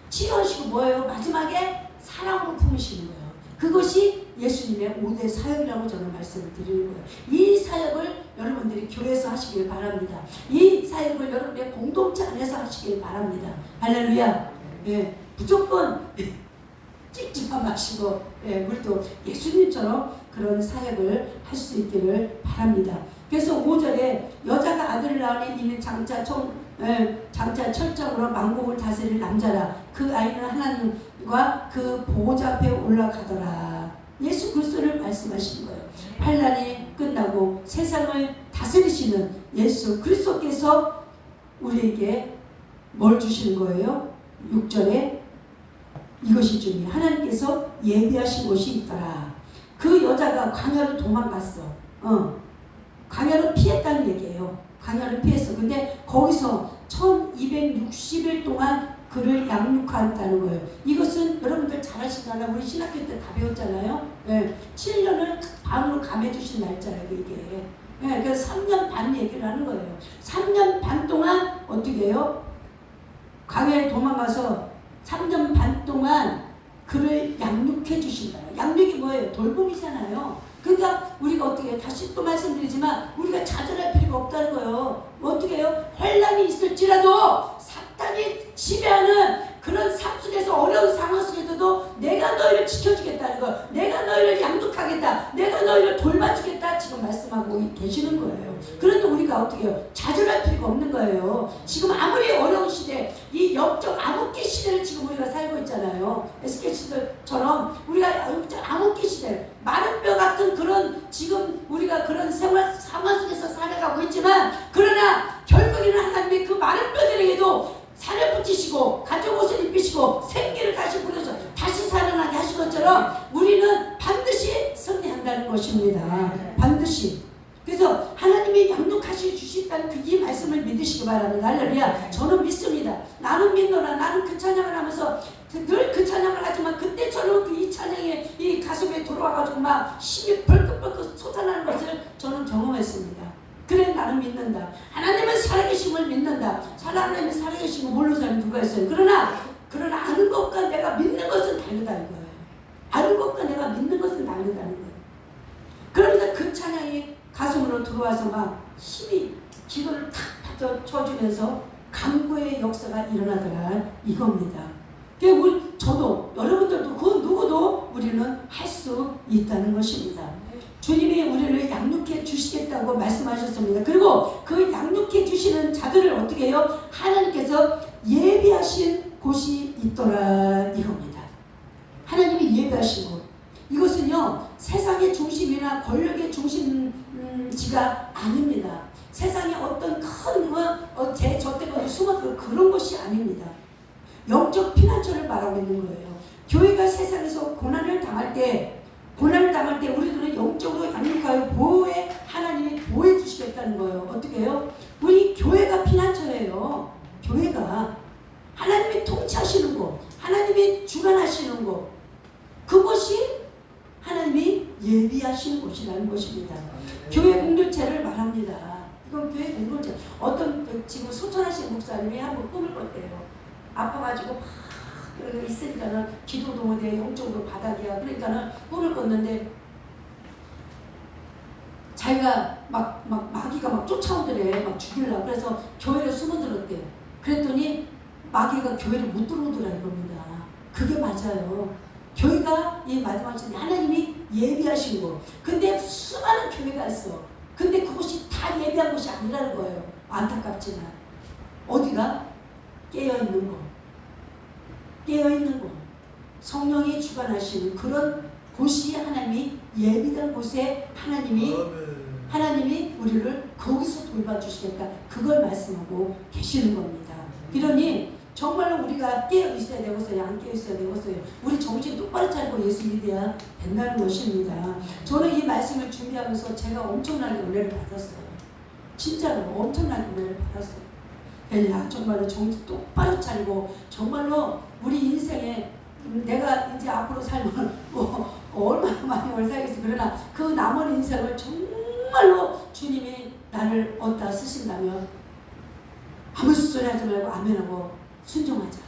치유하시고 뭐예요? 마지막에 사랑으로 품으시는 거예요. 그것이 예수님의 5대 사역이라고 저는 말씀을 드리는 거예요. 이 사역을 여러분들이 교회에서 하시길 바랍니다. 이 사역을 여러분의 공동체 안에서 하시길 바랍니다. 할렐루야. 네, 무조건 찍지만 마시고 우리도 예수님처럼 그런 사역을 할 수 있기를 바랍니다. 그래서 5절에 여자가 아들을 낳으니 이는 장차 철정으로 만국을 다스릴 남자라. 그 아이는 하나님과 그 보호자 앞에 올라가더라. 예수 그리스도를 말씀하시는 거예요. 환난이 끝나고 세상을 다스리시는 예수 그리스도께서 우리에게 뭘 주시는 거예요? 6절에 이것이 중요해. 하나님께서 예비하신 곳이 있더라. 그 여자가 광야로 도망갔어. 광야로 피했다는 얘기예요. 광야를 피했어. 근데 거기서 1260일 동안 그를 양육한다는 거예요. 이것은 여러분들 잘 아시잖아요. 우리 신학교 때 다 배웠잖아요. 7년을 반으로 감해주신 날짜예요. 이게. 그래서 3년 반 얘기를 하는 거예요. 3년 반 동안 어떻게 해요? 광야에 도망가서 3년 반 동안 그를 양육해 주신다. 양육이 뭐예요? 돌봄이잖아요. 그러니까 우리가 어떻게 해요? 다시 또 말씀드리지만 우리가 좌절할 필요가 없다는 거예요. 어떻게 해요? 환난이 있을지라도 사탄이 지배하는 그런 삶 속에서 어려운 상황 속에서도 내가 너희를 지켜주겠다는 거, 내가 너희를 양육하겠다, 내가 너희를 돌봐주겠다 지금 말씀하고 계시는 거예요. 그런데 우리가 어떻게 해요? 좌절할 필요가 없는 거예요. 지금 아무리 어려운 시대, 이 영적 암흑기 시대를 지금 우리가 살고 있잖아요. 에스겔 시대처럼 우리가 영적 암흑기 시대, 마른 뼈 같은 그런 지금 우리가 그런 생활 상황 속에서 살아가고 있지만 그러나 결국에는 하나님이 그 마른 뼈들에게도 살을 붙이시고 가죽 옷을 입히시고 생기를 다시 부려서 다시 살아나게 하신 것처럼 우리는 반드시 승리한다는 것입니다. 반드시. 그래서 하나님이 양육하시 주신다는 이 말씀을 믿으시기 바랍니다. 할렐루야. 저는 믿습니다. 나는 믿노라. 나는 그 찬양을 하면서 늘 그 찬양을 하지만 그때처럼 그 이 찬양이 이 가슴에 들어와가지고 막 힘이 벌컥벌컥 솟아나는 것을 저는 경험했습니다. 그래 나는 믿는다. 하나님은 살아계심을 믿는다. 하나님은 살아계신 거 모르는 사람이 누가 있어요. 그러나 아는 것과 내가 믿는 것은 다르다 이거예요. 아는 것과 내가 믿는 것은 다르다는 거예요. 그러면서 그 찬양이 가슴으로 들어와서 막 힘이 기도를 탁 쳐주면서 강구의 역사가 일어나더라 이겁니다. 저도 여러분들도 그 누구도 우리는 할 수 있다는 것입니다. 주님이 우리를 양육해 주시겠다고 말씀하셨습니다. 그리고 그 양육해 주시는 자들을 어떻게 해요? 하나님께서 예비하신 곳이 있더라 이겁니다. 하나님이 예비하신 곳. 이것은요 세상의 중심이나 권력의 중심지가 아닙니다. 세상에 어떤 큰 저때가 숨어들어 그런 것이 아닙니다. 영적 피난처를 말하고 있는 거예요. 교회가 세상에서 고난을 당할 때 우리들은 영적으로 양육하여 하나님이 보호해 주시겠다는 거예요. 어떻게 해요? 우리 교회가 피난처예요. 교회가 하나님이 통치하시는 곳, 하나님이 주관하시는 곳, 그것이 하나님이 예비하시는 곳이라는 것입니다. 교회 공동체를 말합니다. 이건 교회 공동체. 어떤 지금 소천하신 목사님이 한번 꿈을 꿨대요. 아파가지고 막 있으니까는 기도도 못해 영적으로 바닥이야. 그러니까는 꿈을 꿨는데 자기가 마귀가 막 쫓아오더래. 막 죽이려고. 그래서 교회를 숨어들었대요. 그랬더니 마귀가 교회를 못 들어오더라 이겁니다. 그게 맞아요. 교회가 이 마지막 시대 하나님이 예비하신 거. 근데 수많은 교회가 있어. 근데 그것이 다 예배한 것이 아니라는 거예요. 안타깝지만 어디가? 깨어있는 거, 깨어있는 거, 성령이 주관하시는 그런 곳이 하나님이 예비된 곳에 하나님이 우리를 거기서 돌봐주시니까 그걸 말씀하고 계시는 겁니다. 그러니 정말로 우리가 깨어 있어야 되겠어요? 안 깨어 있어야 되겠어요? 우리 정신 똑바로 차리고 예수 믿어야 된다는 것입니다. 저는 이 말씀을 준비하면서 제가 엄청나게 은혜를 받았어요. 진짜로 엄청나게 은혜를 받았어요. 야, 정말로 정신 똑바로 차리고 정말로 우리 인생에 내가 이제 앞으로 살면 뭐 얼마나 많이 월사겠어. 그러나 그 남은 인생을 정말로 주님이 나를 얻다 쓰신다면 아무 소리 하지 말고 아멘하고 순종하자.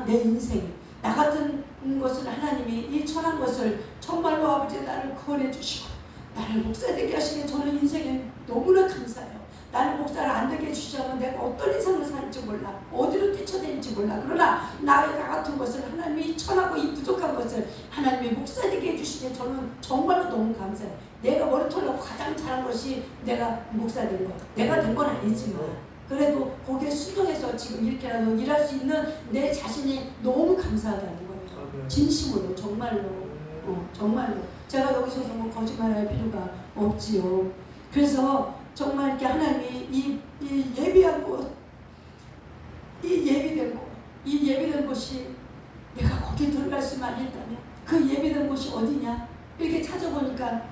내 인생 나 같은 것을 하나님이 이 천한 것을 정말로 아버지 나를 구원해 주시고 나를 목사되게 하시니 저는 인생에 너무나 감사해요. 나는 목사를 안 되게 해주시면 내가 어떤 인생을 살지 몰라. 어디로 뛰쳐다닐지 몰라. 그러나 나 같은 것을 하나님이 천하고 이 부족한 것을 하나님이 목사되게 해주시니 저는 정말로 너무 감사해요. 내가 머리털로 가장 잘한 것이 내가 목사된 것. 내가 된 건 아니지만 그래도 거기에 순종해서 지금 이렇게라도 일할 수 있는 내 자신이 너무 감사하다는 거예요. 진심으로 정말로 정말로 제가 여기서 뭐 거짓말할 필요가 없지요. 그래서 정말 이렇게 하나님이 이 예비한 곳, 이 예비된 곳이 내가 거기 들어갈 수만 있다면 그 예비된 곳이 어디냐? 이렇게 찾아보니까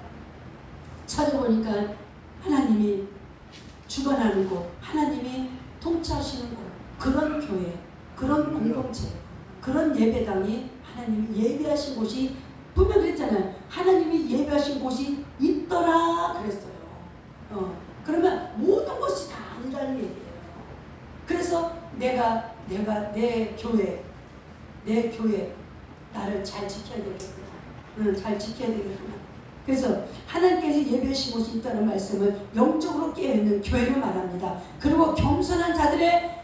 하나님이 주관하는 곳, 하나님이 통치하시는 곳, 그런 교회, 그런 공동체, 그런 예배당이 하나님이 예배하신 곳이 분명 그랬잖아요. 하나님이 예배하신 곳이 있더라 그랬어요. 그러면 모든 것이 다 아니라는 얘기예요. 그래서 내가 내 교회 나를 잘 지켜야 되겠구나. 잘 지켜야 되겠구나. 그래서 하나님께서 예배하신 곳이 있다는 말씀은 영적으로 깨어있는 교회를 말합니다. 그리고 겸손한 자들의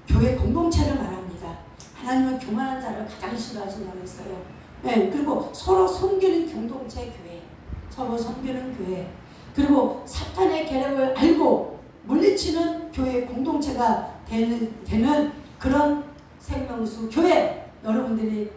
교회 공동체를 말합니다. 하나님은 교만한 자를 가장 싫어하신다고 했어요. 네, 그리고 서로 섬기는 공동체 교회, 서로 섬기는 교회, 그리고 사탄의 계략을 알고 물리치는 교회 공동체가 되는 그런 생명수 교회, 여러분들이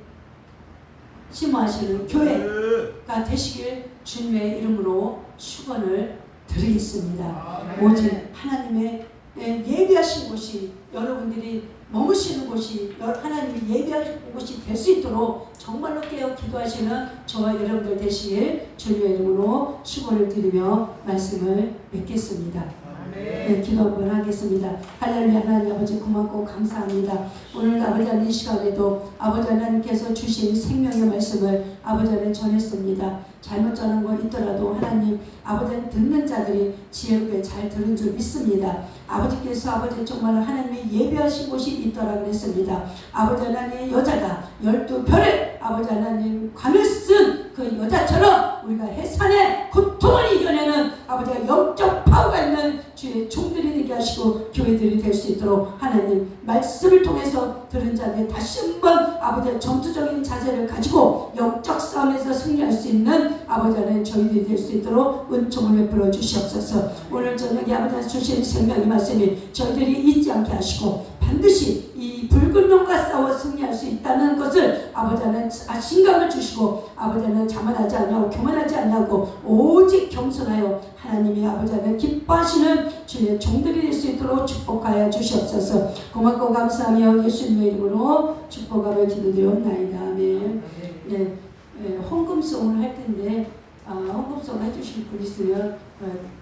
심호하시는 교회가 되시길 주님의 이름으로 축원을 드리겠습니다. 오직 하나님의 예비하신 곳이 여러분들이 머무시는 곳이 하나님이 예비하신 곳이 될 수 있도록 정말로 깨어 기도하시는 저와 여러분들 되시길 주님의 이름으로 축원을 드리며 말씀을 맺겠습니다. 네, 기도 한번 하겠습니다. 할렐루야. 하나님 아버지 고맙고 감사합니다. 오늘 아버지 하나님 이 시간에도 아버지 하나님께서 주신 생명의 말씀을 아버지 하나님 전했습니다. 잘못 전한 거 있더라도 하나님 아버지 하나님 듣는 자들이 지혜롭게 잘 들은 줄 믿습니다. 아버지께서 아버지 정말 하나님이 예배하신 곳이 있더라 그랬습니다. 아버지 하나님의 여자가 12별을 아버지 하나님 관을 쓴 그 여자처럼 우리가 해산의 고통을 이겨내는 아버지가 영적 파워가 있는 주의 종들이 되게 하시고 교회들이 될 수 있도록 하나님 말씀을 통해서 들은 자들 다시 한번 아버지의 전투적인 자세를 가지고 영적 싸움에서 승리할 수 있는 아버지 하나님 저희들이 될 수 있도록 은총을 베풀어 주시옵소서. 오늘 저녁에 아버지 주신 생명의 말씀이 저희들이 잊지 않게 하시고 반드시 이 붉은 용과 싸워 승리할 수 있다는 것을 아버지 하나님 신감을 주시고 아버지 하나님 자만하지 않냐고 교만하지 않냐고 오직 겸손하여 하나님이 아버지 하나님 기뻐하시는 주의 종들이 될 수 있도록 축복하여 주시옵소서. 고맙고 감사하며 예수님의 이름으로 축복하며 기도드리옵나이다. 아멘. 네, 헌금송을 할 텐데 헌금송을 해주실 분 있으면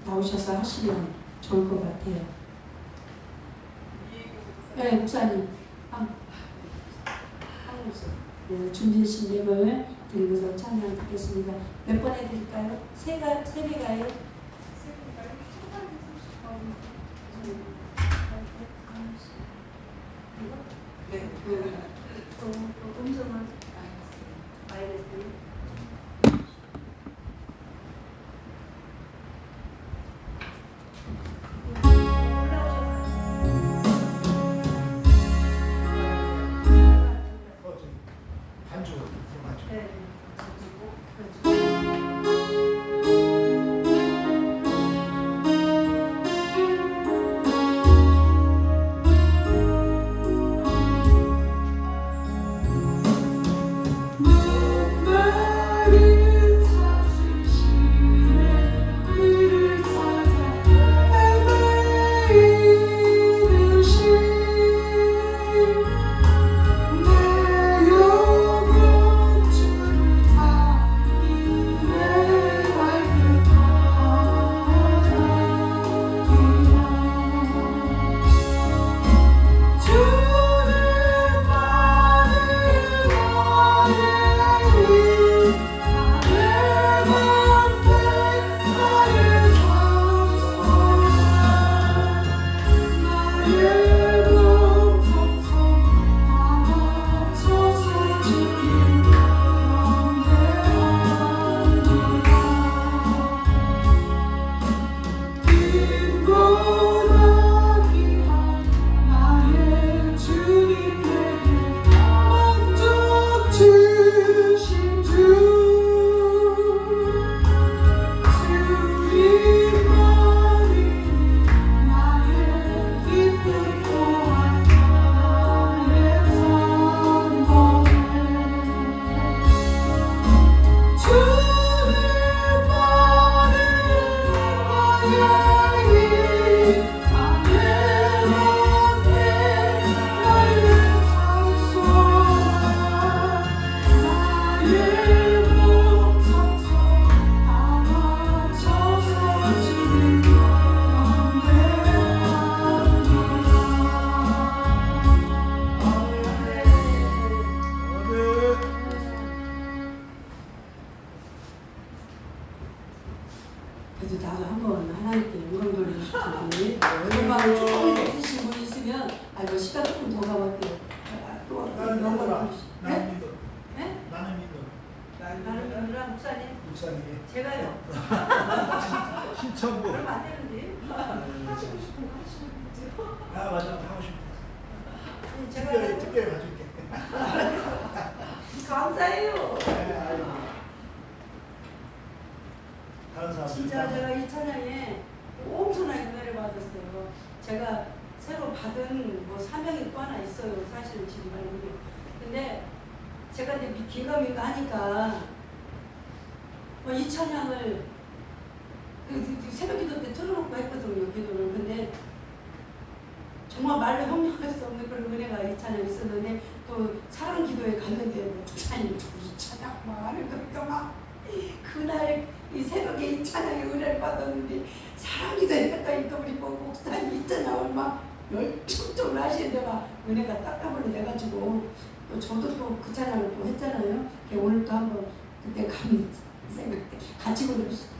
나오셔서 하시면 좋을 것 같아요. 네, 목사님. 네, 준비신님을 드리면서 찬양 듣겠습니다. 몇 번 해드릴까요? 세 개가요? 네. 또 음성을 마이너스. 반주. 네. 그래도 나도 한번 하나님께 영광 돌리고 싶은데 그런 마음이 조금 있으신 분 있으면 이거 시간 조금 더 가볼게요. 또 나는 영광 믿어라. 돌리고 싶- 나는 믿어. 네? 나는 믿어. 나는 누구랑 목사님? 목사님이 제가요. 신청부. 그러면 안 되는데. 하시고 싶은 거 하시면 되죠. 아 맞아 하고 싶어. 아니, 제가 특별히 봐줄게. 감사해요. 다른 사람. 진짜 제가 이 찬양에 엄청나게 은혜를 받았어요. 제가 새로 받은 뭐 사명이 또 하나 있어요. 사실은 지금 말고요. 근데 제가 이제 긴가민가 하니까 이 찬양을 새벽 기도 때 틀어놓고 했거든요. 기도를. 근데 정말 말로 형용할 수 없는 그런 은혜가 이 찬양에 있었는데 또 사랑 기도에 갔는데 목사님 이 찬양 막 하는 거니까 막 그날 이 새벽에 이 찬양의 은혜를 받았는데 사랑 기도에 했다니까 우리 목사님 이 찬양을 막 열중적으로 하시는데 막 은혜가 딱딱으로 돼가지고 또 저도 또 그 찬양을 또 했잖아요. 오늘 또 한번 그때 감 생각 때 같이 부릅시다.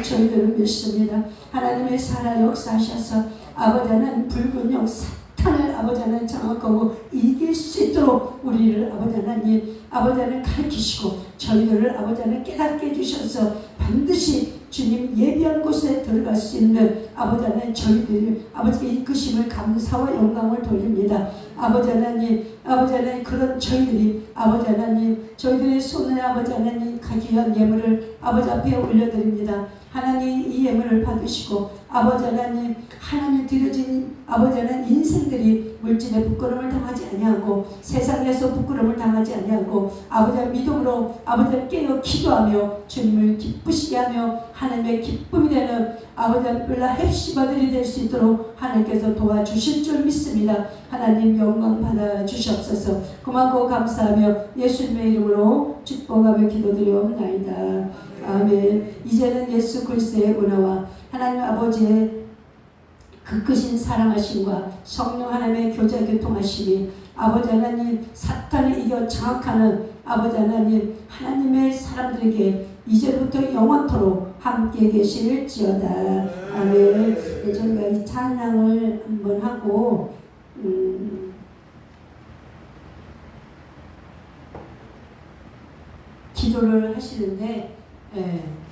저희들은 믿습니다. 하나님의 살아 역사하셔서 아버지는 붉은 영 사탄을 아버지는 장악하고 이길 수 있도록 있도록 우리를 아버지 하나님 아버지 하나님 가르치시고 저희들을 아버지 하나님 깨닫게 해주셔서 반드시 주님 예비한 곳에 들어갈 수 있는 아버지 하나님 저희들이 아버지께 이끄심을 감사와 영광을 돌립니다. 아버지 하나님 그런 저희들이 아버지 하나님 저희들의 손에 아버지 하나님 귀한 예물을 아버지 앞에 올려드립니다. 하나님 이 예물을 받으시고 아버지 하나님 드려진 아버지 하나님 인생들이 물질의 부끄러움을 당하지 아니하고 세상에서 부끄러움을 당하지 아니하고 아버지 믿음으로 아버지 깨어 기도하며 주님을 기쁘시게 하며 하나님의 기쁨이 되는 아버지 별나 heb시바들이 될 수 있도록 하나님께서 도와주실 줄 믿습니다. 하나님 영광 받아 주시옵소서. 고맙고 감사하며 예수님의 이름으로 축복하며 기도드리옵나이다. 아멘. 이제는 예수 그리스도의 은혜와 하나님 아버지의 그 크신 사랑하심과 성령 하나님의 교제 교통하심이 아버지 하나님 사탄을 이겨 장악하는 아버지 하나님 하나님의 사람들에게 이제부터 영원토록 함께 계실지어다. 아멘. 네, 저희가 이 찬양을 한번 하고 기도를 하시는데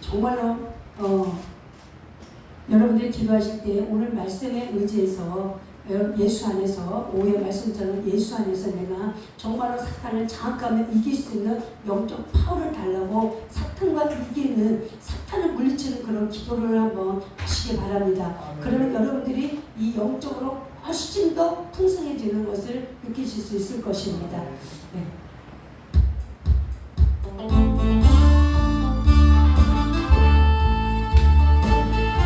정말로 여러분들이 기도하실 때 오늘 말씀에 의지해서 예수 안에서 오후의 말씀처럼 예수 안에서 내가 정말로 사탄을 장악하며 이길 수 있는 영적 파워를 달라고 사탄과 이기는 사탄을 물리치는 그런 기도를 한번 하시기 바랍니다. 그러면 여러분들이 이 영적으로 훨씬 더 풍성해지는 것을 느끼실 수 있을 것입니다. 네.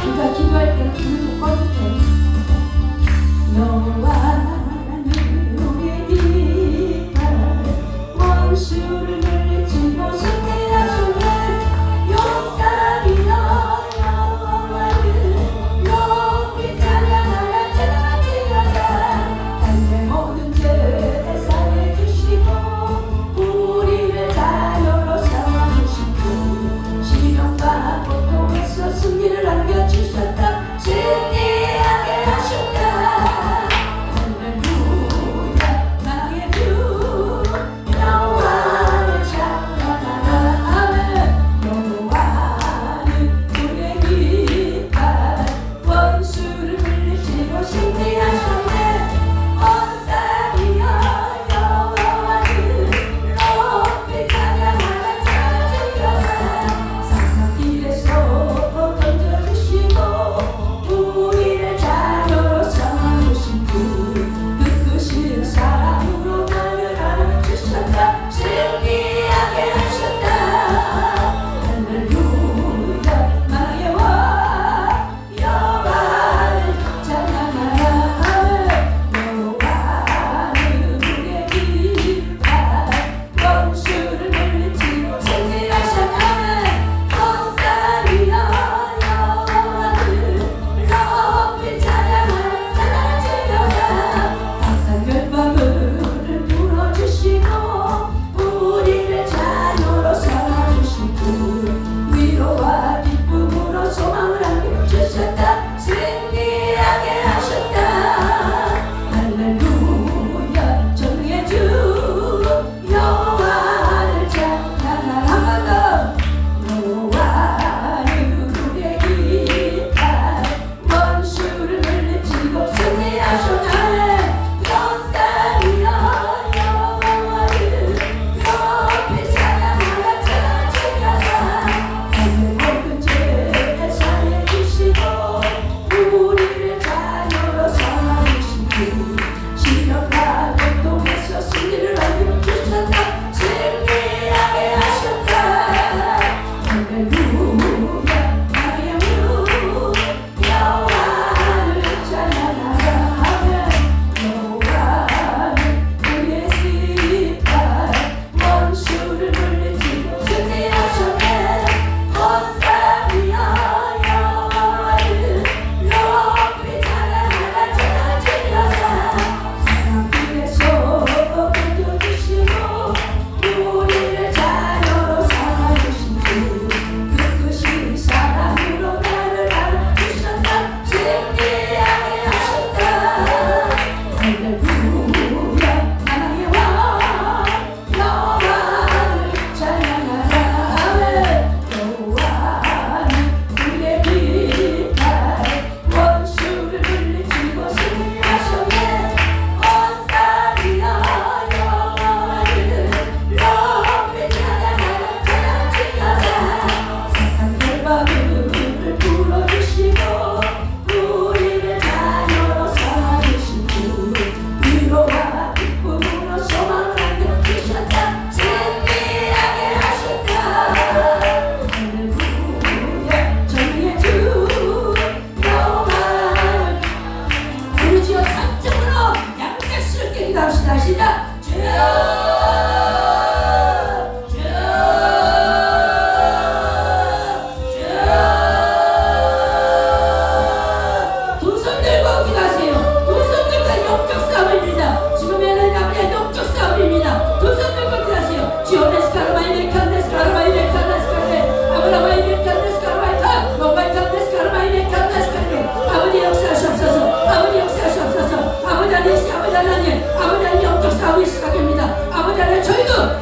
우리가 기도할 때는 불도 꺼주세요. 여호와는 우리의 깃발 원수를 물리치고 승리하시네. 용감이여 여호와는 높이 찬양하라 찬양하시리라. 땅의 모든 죄를 사해 주시고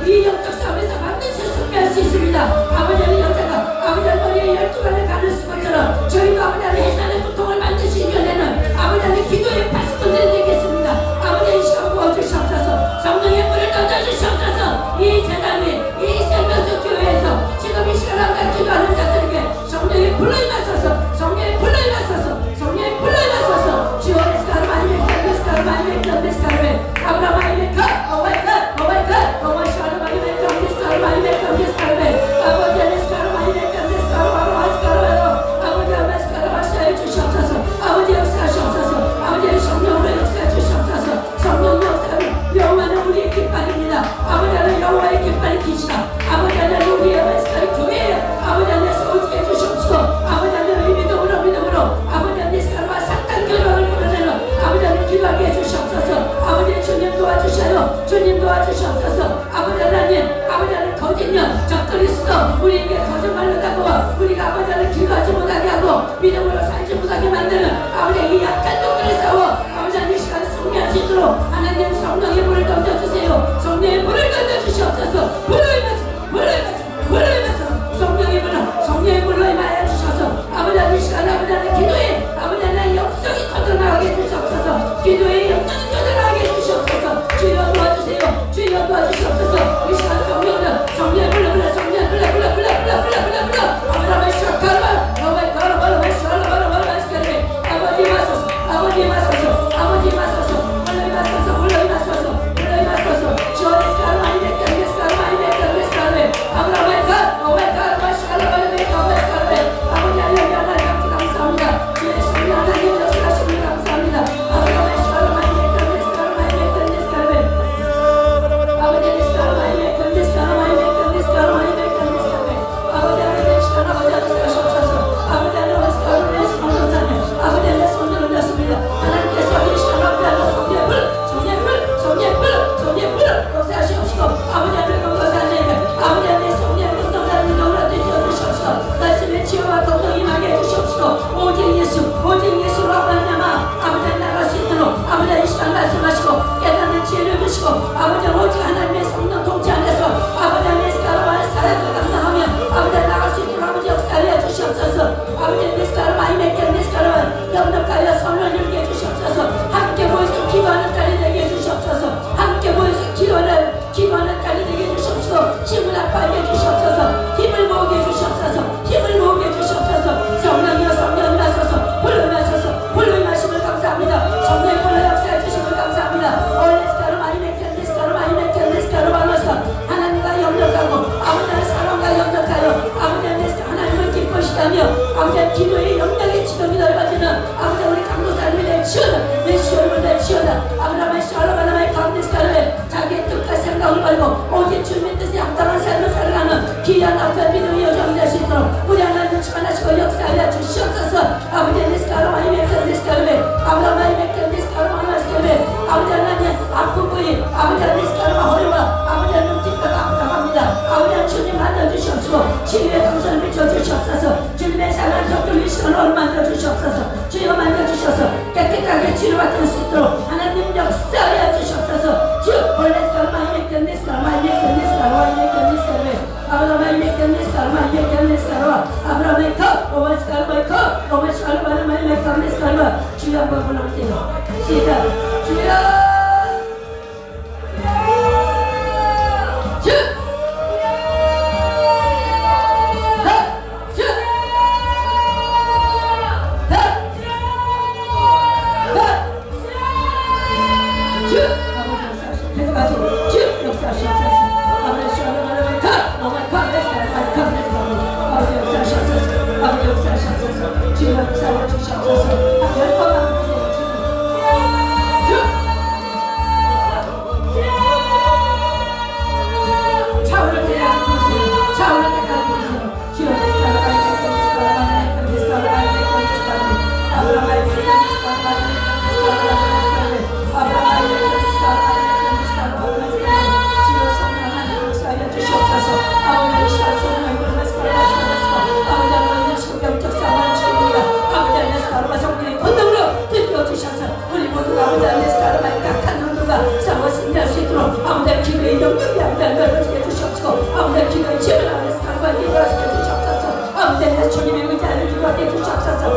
이 영적 싸움에서 반드시 승리할 수 있습니다. 아버지 하나님 여자가 아버지 머리에 12간을 가르친 것처럼 저희도 아버지 하나님 해산의 고통을 반드시 이겨내는 아버지 하나님 기도의 파수꾼들이 되겠습니다. 아버지 이 시간 부어주시옵소서. 성령의 불을 던져주시옵소서. 이 재단 위 이 생명수 교회에서 지금 이 시간 함께 기도하는 자들에게 성령의 불을 임하소서. 성령의 불을 임하소서. 성령의 불을 임하소서. 주원의 스카르마이메 스카르마이메 스카르마이메 아브라마이메 오마이갓 오마이갓 오마이샤르마이메 스카르마이메 스카르마이메 아버지 안에 스카르마이메 스카르마이메 스카르마이메 아버지 안에 스카르마이메 주시옵소서. 아버지 역사하시옵소서. 아버지 성령으로 역사해 주시옵소서. 성령 역사를 여호와는 우리의 깃발입니다. 아버지 하나님 여호와의 깃발이 기시다. 아버지 하나님 우리의 스카이 교회에 아버지 하나님 오게 해주시옵소서. 아버지 하나님 믿음으로 아버지 하나님 스카르와 상당 결과를 보내는 아버지 하나님 기도하게 해주시옵소서. 아버지 주님 도와주셔요. 주님 도와주시옵소서. 아버지 하나님 거짓년 적그리스도 우리에게 거짓말로 다가와 우리가 아버지 하나님 기도하지 못하게 하고 믿음으로 살지 못하게 만드는 아버지 이 약한 놈들을 싸워 아버지 하나님 이 시간 승리할 수 있도록 하나님 성령의 불을 던져주세요. 성령의 불을 던져주시옵소서. 불을 임하소서. 성령의 불로 임하여 주셔서 아버지 하나님 이 시간 아버지 하나님 기도에 아버지 하나님 영성이 터져나가게 해주시옵소서. 기도에 영성이 터져나가게 해주시옵소서. 주여 도와주세요. 주여 도와주시옵소서. 이 시간 성령의 불로 아브라함의 샤카르마 너의 가르바르마 샤라바르마 스카르메 아버지 마소서. 아버지 마소서. 아버지 마소서. 불로 임하소서. 주원의 스카르마이메 스카르마이메 아브라함의 오마이 가르마 샤라바르메 스카르메 아버지 하나님 감사합니다. 주의 성령 하나님 역사하시니 감사합니다. 아브라함의 샤라바르메 스카르메 아버지 하나님 스카르마이메 아버지 하나님 시간 아버지 하나님 하셔서 아버지 하나님 스카르메 아버지 하나님 손을 올렸습니다. 하나님께서 이 시간 아버지 하나님 성령의 불을 역사하시옵시고 아버지 하나님 건강하시네 아버지 하나님 성령의 운동하는 운동으로 되어주시옵시고 말씀의 치유와 건강 임하게 해주시옵시고 오직 예수로 말미암아 아버지 하나님 나갈 수 있도록 아버지 하나님 이 시간 말씀하시고 깨닫는 지혜를 주시고 아버지 오직 하나님의 성령 통치 안에서 아버지 하나님의 스카르마의 사역을 감당하며 아버지 하나님 나갈 수 있도록 아버지 역사하여 주시옵소서. 아버지 하나님 스카르마의 스카르마 영력하여 선을 이루게 해주시옵소서. 함께 모여서 기도하는 딸이 되게 해주시옵소서. 함께 모여서 기도하는 딸이 되게 해주시옵소서. 힘을 아파하게 해주시옵소서. 힘을 모으게 해주시옵소서. 성령이여 성령 임하소서. 불로 임하심을 감사합니다. 성령의 불로 역사해 주심을 감사합니다. 올레스카르마이메 스카르마노서 하나님과 영역하고 아버지 하나님 사랑과 영역하여 아버지 하나님을 기뻐시다며 아버지 하나님 기도의 영역의 지dom이 넓어지는 아버지 우리 강도 삶이 될 치워다 내 시험을 낼 치워다 아브라함의 샤라바나의 가운데 스카르메 자기의 뜻과 생각을 걸고 오직 주님의 뜻에 합당한 삶을 살아가는 귀한 아버지 믿음의 여정이 될 수 있도록 우리 하나님을 축원하시고 역사하여 주시옵소서. 아버지 하나님 스카르마이메 스카르메 아브라함의 스카르마노 스카르메 아버지 하나님 아픈 부위 아버지 하나님 스카르마 허리와 아버지 하나님 뒷뼈가 아프다합니다. 아버지 하나님 주님 만져주시옵시고 치유의 강선을 비춰주시옵소서. 주님의 사랑을 섞을 시간을 만져주시옵소서. 주여 만져주셔서 깨끗하게 치료받을 수 있도록 하나님 역사하여 주시옵소서. 주 원래 스카르마이메 아브라함의 아브라함의 컵 오마 스카르마의 컵 오마 스카르마의 컵 스카르마 주여 한번 불러보세요. 시작. 주여 주시옵소서.